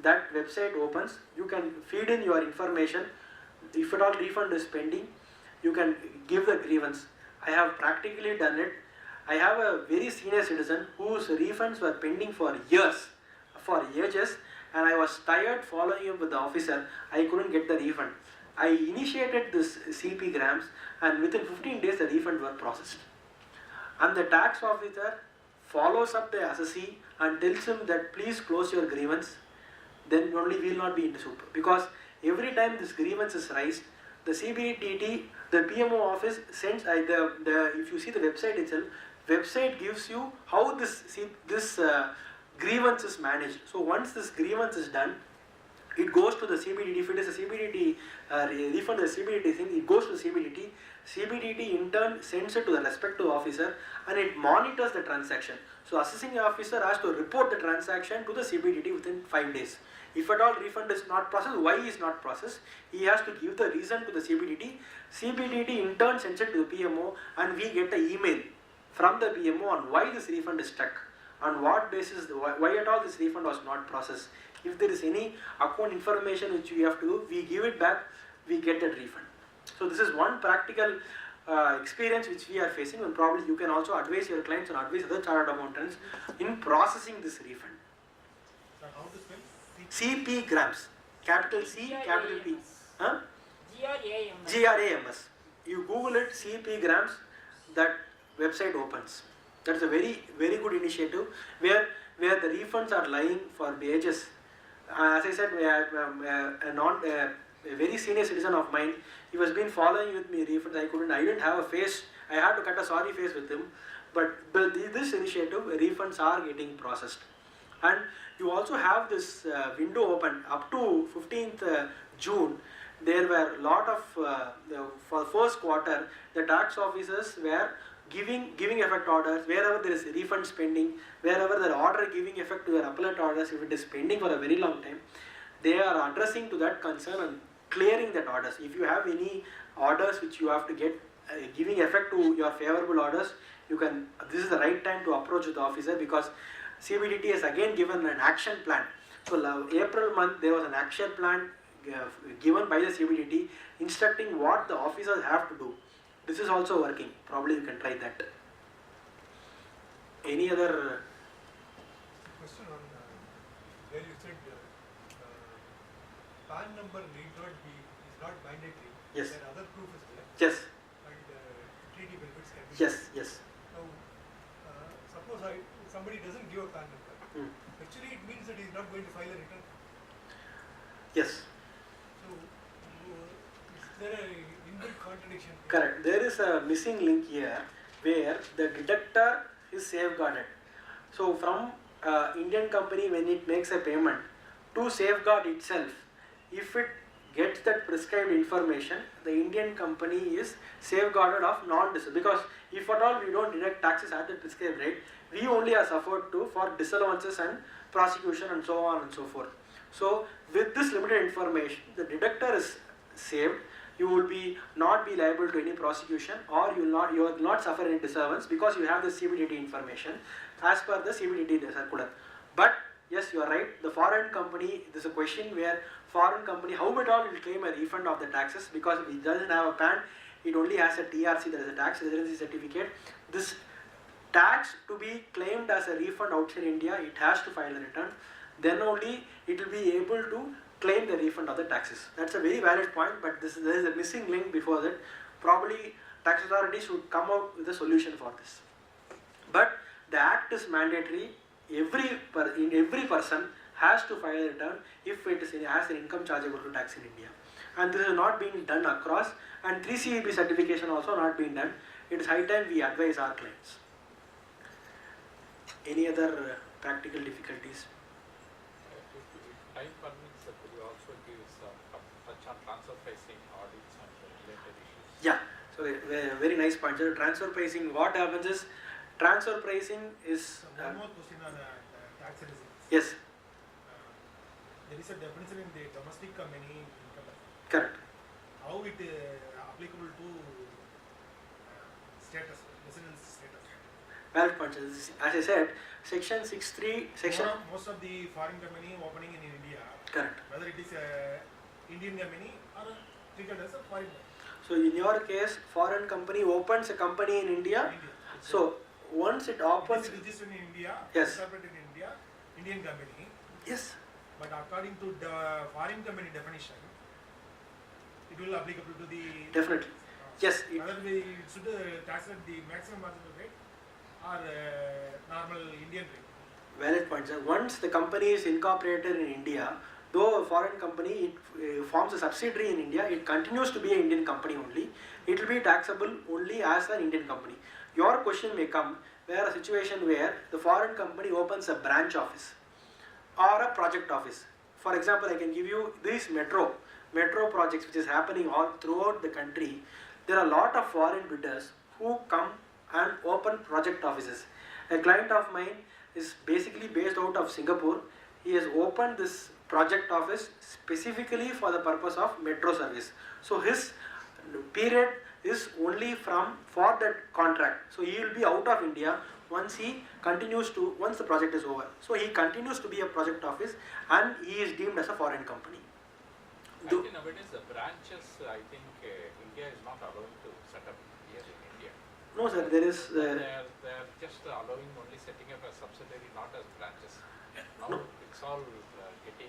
that website opens. You can feed in your information. If at all refund is pending, you can give the grievance. I have practically done it. I have a very senior citizen whose refunds were pending for years, for ages, and I was tired following up with the officer. I couldn't get the refund. I initiated this CP Grams, and within 15 days the refunds were processed. And the tax officer follows up the assessee and tells him that please close your grievance, then only we will not be in the soup. Because every time this grievance is raised, the CBDT, the PMO office sends, if you see the website itself, website gives you how this grievance is managed. So once this grievance is done, it goes to the CBDT. If it is a CBDT refund, the CBDT thing, it goes to CBDT. CBDT in turn sends it to the respective officer and it monitors the transaction. So assessing officer has to report the transaction to the CBDT within 5 days. If at all refund is not processed, why is not processed, he has to give the reason to the CBDT. CBDT in turn sends it to the PMO and we get an email from the PMO on why this refund is stuck, on what basis, why at all this refund was not processed. If there is any account information which we have to do, we give it back, we get that refund. So this is one practical experience which we are facing, and probably you can also advise your clients and advise other chartered accountants in processing this refund. Sir, how to spell? CP Grams. capital C, capital P. Huh? GRAMS. GRAMS. You Google it, CP grams, that website opens. That's a very good initiative where the refunds are lying for ages. As I said, a very senior citizen of mine, he was been following with me refunds. I didn't have a face. I had to cut a sorry face with him. But this initiative, refunds are getting processed. And you also have this window open up to 15th June. There were a lot of, for first quarter, the tax officers were giving effect orders wherever there is refund pending, wherever the order giving effect to their appellate orders, if it is pending for a very long time, they are addressing to that concern and clearing that orders. If you have any orders which you have to get giving effect to your favorable orders, you can. This is the right time to approach the officer, because CBDT has again given an action plan. So April month there was an action plan given by the CBDT instructing what the officers have to do. This is also working. Probably you can try that. Any other Question on where you said PAN number need not be, is not mandatory. Yes. There other proof is there. yes, And treaty benefits can be. yes. Now, suppose somebody doesn't give a PAN number. Hmm. Actually, it means that he is not going to file a return. Yes. So, is there a inbuilt contradiction? here? Correct. There is a missing link here where the deductor is safeguarded. So from Indian company, when it makes a payment, to safeguard itself, if it gets that prescribed information, the Indian company is safeguarded of non-disallowance. Because if at all we don't deduct taxes at the prescribed rate, we only are suffered to for disallowances and prosecution and so on and so forth. So with this limited information, the deductor is saved. You will not be liable to any prosecution, or you will not suffer any disallowance, because you have the CBDT information as per the CBDT circular. But yes, you are right. The foreign company, there is a question where foreign company, how at all will claim a refund of the taxes, because it doesn't have a PAN, it only has a TRC, that is a tax residency certificate. This tax to be claimed as a refund outside India, it has to file a return. Then only it will be able to claim the refund of the taxes. That's a very valid point, but there is a missing link before that. Probably tax authorities should come out with a solution for this. But the act is mandatory. Every person has to file a return if it has an income chargeable to tax in India. And this is not being done across, and 3CEP certification also not being done. It is high time we advise our clients. Any other practical difficulties? If time permits, could you also give some touch on transfer pricing, audits and related issues? Yeah, so very nice point. So transfer pricing, what happens is, transfer pricing is, So one more question on the tax residency. yes, There is a definition in the domestic company income tax. correct. How it applicable to status, residence status? Valid point. As I said, section 6.3, section, Most of the foreign company opening in India, correct. whether it is a Indian company or treated as a foreign company. So in your case, foreign company opens a company in India. India. So once it It opens, is registered in India, Yes. incorporated in India, Indian company. yes, But according to the foreign company definition, it will applicable to the definitely. Yes, whether we should tax at the maximum possible rate or normal Indian rate. valid point, sir. Once the company is incorporated in India, though a foreign company, it forms a subsidiary in India, it continues to be an Indian company only. It will be taxable only as an Indian company. Your question may come where a situation where the foreign company opens a branch office or a project office. For example, I can give you these metro projects which is happening all throughout the country. There are a lot of foreign bidders who come and open project offices. A client of mine is basically based out of Singapore. He has opened this project office specifically for the purpose of metro service. So his period is only for that contract. So he will be out of India once the project is over. So he continues to be a project office and he is deemed as a foreign company. I think nowadays the branches, I think India is not allowing to set up here in India. No sir, there is... They are just allowing only setting up a subsidiary, not as branches. Now No. it's all getting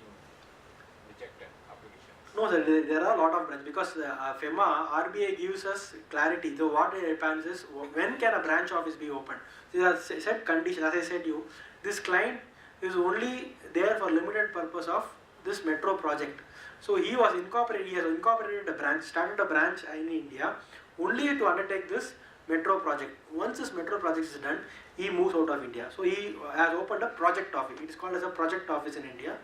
rejected No, sir, there are a lot of branches because FEMA, RBI gives us clarity. So what it happens is, when can a branch office be opened? There are set conditions. As I said you, this client is only there for limited purpose of this metro project. So he has incorporated a branch, started a branch in India only to undertake this metro project. Once this metro project is done, he moves out of India. So he has opened a project office. It is called as a project office in India.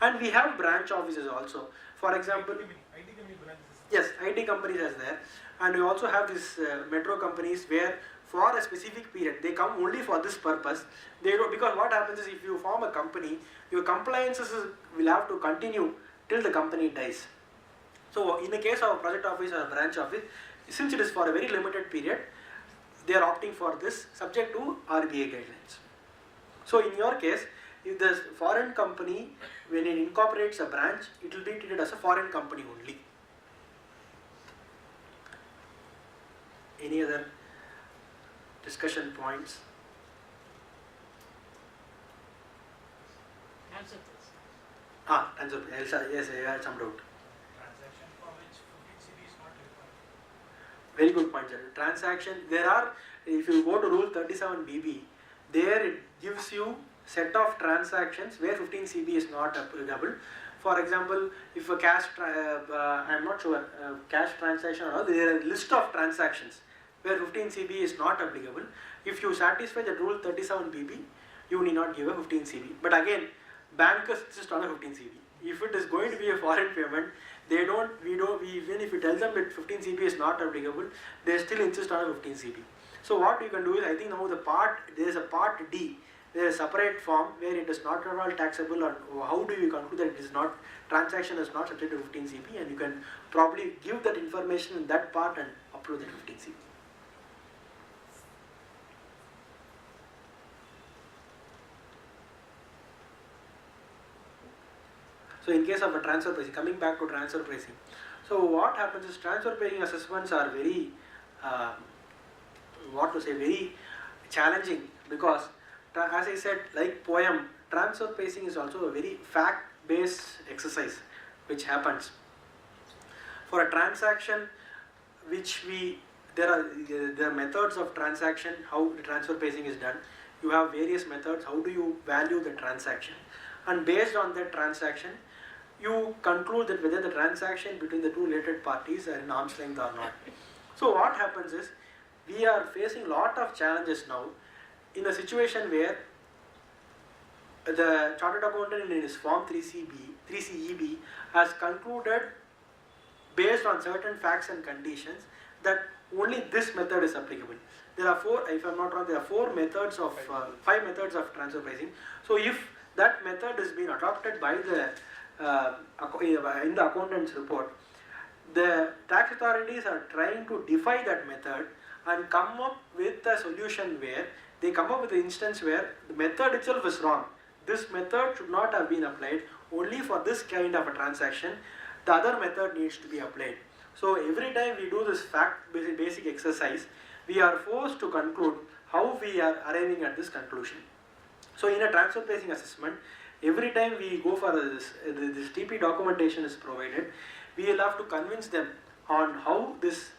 And we have branch offices also. For example, IT company branches. yes, IT companies are there, and we also have these metro companies where for a specific period they come only for this purpose. They don't, because what happens is if you form a company, your compliances will have to continue till the company dies. So in the case of a project office or a branch office, since it is for a very limited period, they are opting for this subject to RBI guidelines. So in your case, if the foreign company, when it incorporates a branch, it will be treated as a foreign company only. Any other discussion points? Answer this. Answer. Yes, I had some doubt. Transaction for which 15 CB is not required. Very good point, sir. Transaction, there are, if you go to rule 37BB, there it gives you set of transactions where 15 CB is not applicable. For example, if a cash, I am not sure, cash transaction or all, there are a list of transactions where 15 CB is not applicable. If you satisfy the rule 37BB, you need not give a 15 CB. But again, bankers insist on a 15 CB. If it is going to be a foreign payment, even if you tell them that 15 CB is not applicable, they still insist on a 15 CB. So what you can do is, I think now there is a part D, there is a separate form where it is not at all taxable, or how do you conclude that it is not, transaction is not subject to 15 CB, and you can probably give that information in that part and upload that 15 CB. So in case of a transfer pricing, coming back to transfer pricing, so what happens is transfer pricing assessments are very, very challenging, because as I said, like POEM, transfer pricing is also a very fact-based exercise which happens. For a transaction there are methods of transaction, how the transfer pricing is done. You have various methods, how do you value the transaction, and based on that transaction, you conclude that whether the transaction between the two related parties are in arm's length or not. So what happens is, we are facing a lot of challenges now in a situation where the chartered accountant in his form 3CEB has concluded based on certain facts and conditions that only this method is applicable. There are if I'm not wrong, there are 5 methods of transfer pricing. So if that method is being adopted by the in the accountant's report, the tax authorities are trying to defy that method and come up with a solution where they come up with an instance where the method itself is wrong. This method should not have been applied only for this kind of a transaction. The other method needs to be applied. So every time we do this basic exercise, we are forced to conclude how we are arriving at this conclusion. So in a transfer pricing assessment, every time we go for this TP documentation is provided, we will have to convince them on how this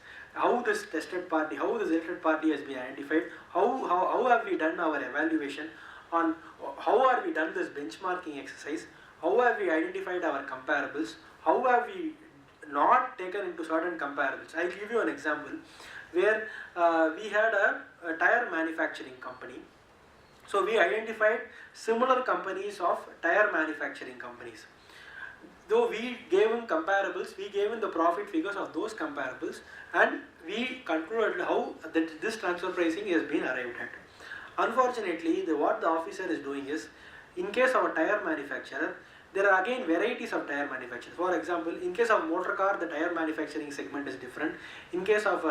tested party, how this related party has been identified, how have we done our evaluation, on how are we done this benchmarking exercise, how have we identified our comparables, how have we not taken into certain comparables. I'll give you an example where we had a tire manufacturing company. So we identified similar companies of tire manufacturing companies. Though we gave them comparables, we gave them the profit figures of those comparables, and we concluded how this transfer pricing has been arrived at. Unfortunately, what the officer is doing is, in case of a tire manufacturer, there are again varieties of tire manufacturers. For example, in case of motor car, the tire manufacturing segment is different. In case of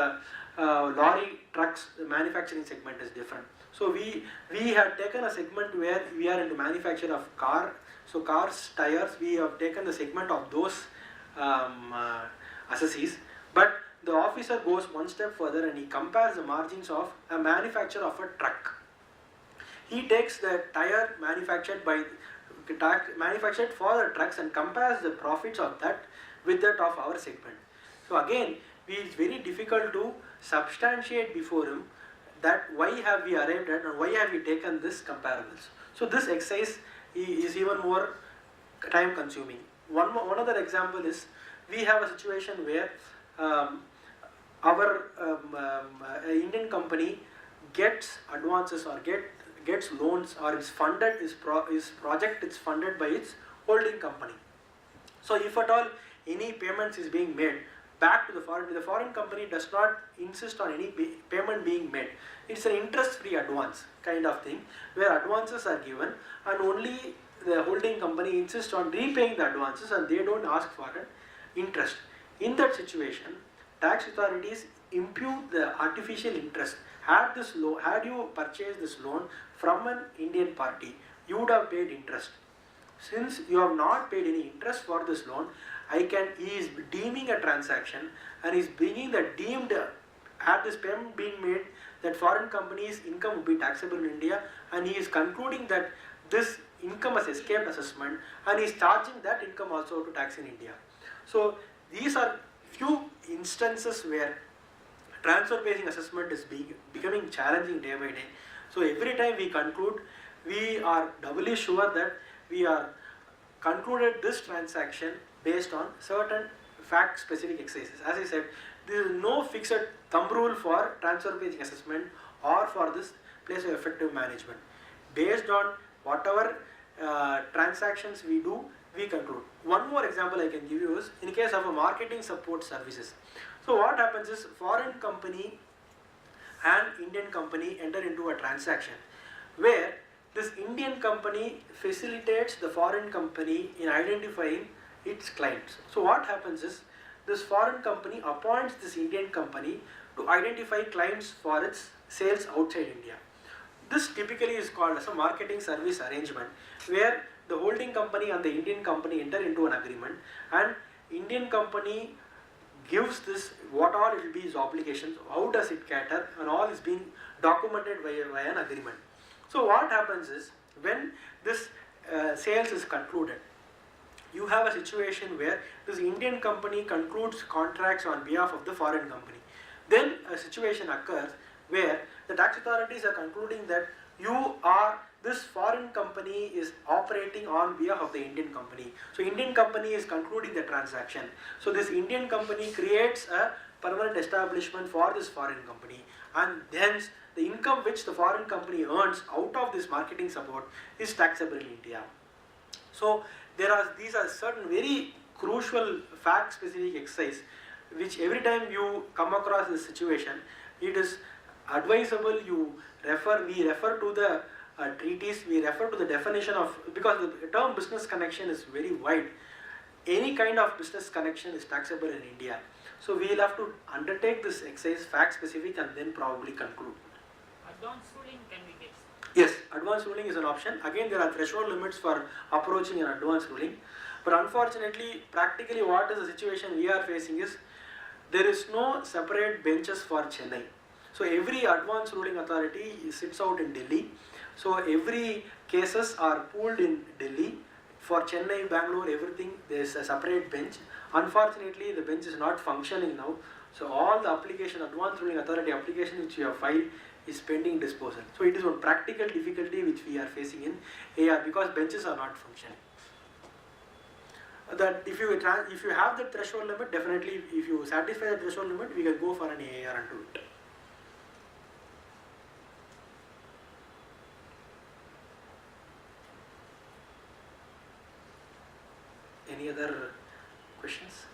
lorry, trucks, the manufacturing segment is different. So we had taken a segment where we are into manufacture of car. So cars, tires, we have taken the segment of those assessees. But the officer goes one step further and he compares the margins of a manufacturer of a truck. He takes the tire manufactured for the trucks and compares the profits of that with that of our segment. So again, it's very difficult to substantiate before him that why have we arrived at and why have we taken this comparables. So this exercise is even more time consuming. One other example is we have a situation where our Indian company gets advances or gets loans or is funded, is project is funded by its holding company. So if at all any payments is being made back to the foreign company does not insist on any payment being made. It's an interest-free advance kind of thing where advances are given and only the holding company insists on repaying the advances and they don't ask for an interest. In that situation, tax authorities impute the artificial interest. Had you purchased this loan from an Indian party, you would have paid interest. Since you have not paid any interest for this loan, he is deeming a transaction and is bringing the deemed, had this payment being made, that foreign company's income would be taxable in India, and he is concluding that this income has escaped assessment and he is charging that income also to tax in India. So these are few instances where transfer basing assessment is becoming challenging day by day. So every time we conclude, we are doubly sure that we are concluded this transaction based on certain fact specific exercises. As I said, there is no fixed thumb rule for transfer basing assessment or for this place of effective management. Based on whatever transactions we do, we conclude. One more example I can give you is in case of a marketing support services. So what happens is foreign company and Indian company enter into a transaction where this Indian company facilitates the foreign company in identifying its clients. So what happens is this foreign company appoints this Indian company to identify clients for its sales outside India. This typically is called as a marketing service arrangement where the holding company and the Indian company enter into an agreement and Indian company gives this what all it will be his obligations, how does it cater, and all is being documented via an agreement. So what happens is when this sales is concluded, you have a situation where this Indian company concludes contracts on behalf of the foreign company. Then a situation occurs where the tax authorities are concluding that this foreign company is operating on behalf of the Indian company. So Indian company is concluding the transaction. So this Indian company creates a permanent establishment for this foreign company, and hence the income which the foreign company earns out of this marketing support is taxable in India. So these are certain very crucial fact specific exercise which every time you come across this situation, it is advisable we refer to the treatise, we refer to the definition of, because the term business connection is very wide. Any kind of business connection is taxable in India. So we will have to undertake this exercise fact specific and then probably conclude. Advance ruling can we get? Yes, advance ruling is an option. Again, there are threshold limits for approaching an advance ruling. But unfortunately, practically what is the situation we are facing is, there is no separate benches for Chennai. So every advance ruling authority sits out in Delhi. So every cases are pooled in Delhi. For Chennai, Bangalore, everything, there is a separate bench. Unfortunately, the bench is not functioning now. So all the advance ruling authority application which you have filed is pending disposal. So it is one practical difficulty which we are facing in AR because benches are not functioning. That if you have the threshold limit, definitely if you satisfy the threshold limit, we can go for an AR and do it. Any other questions?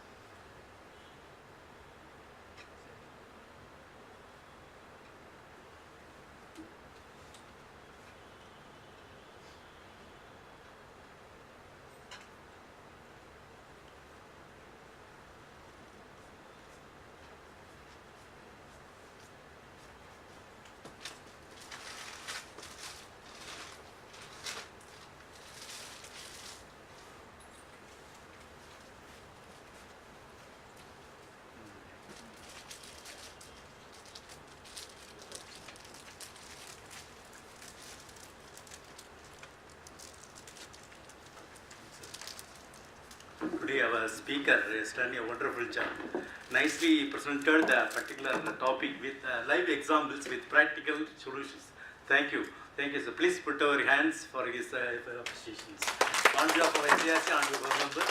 speaker has done a wonderful job. Nicely presented the particular topic with live examples with practical solutions. Thank you. Thank you, sir. Please put our hands for his appreciations. On behalf of ICRC, on behalf of our member,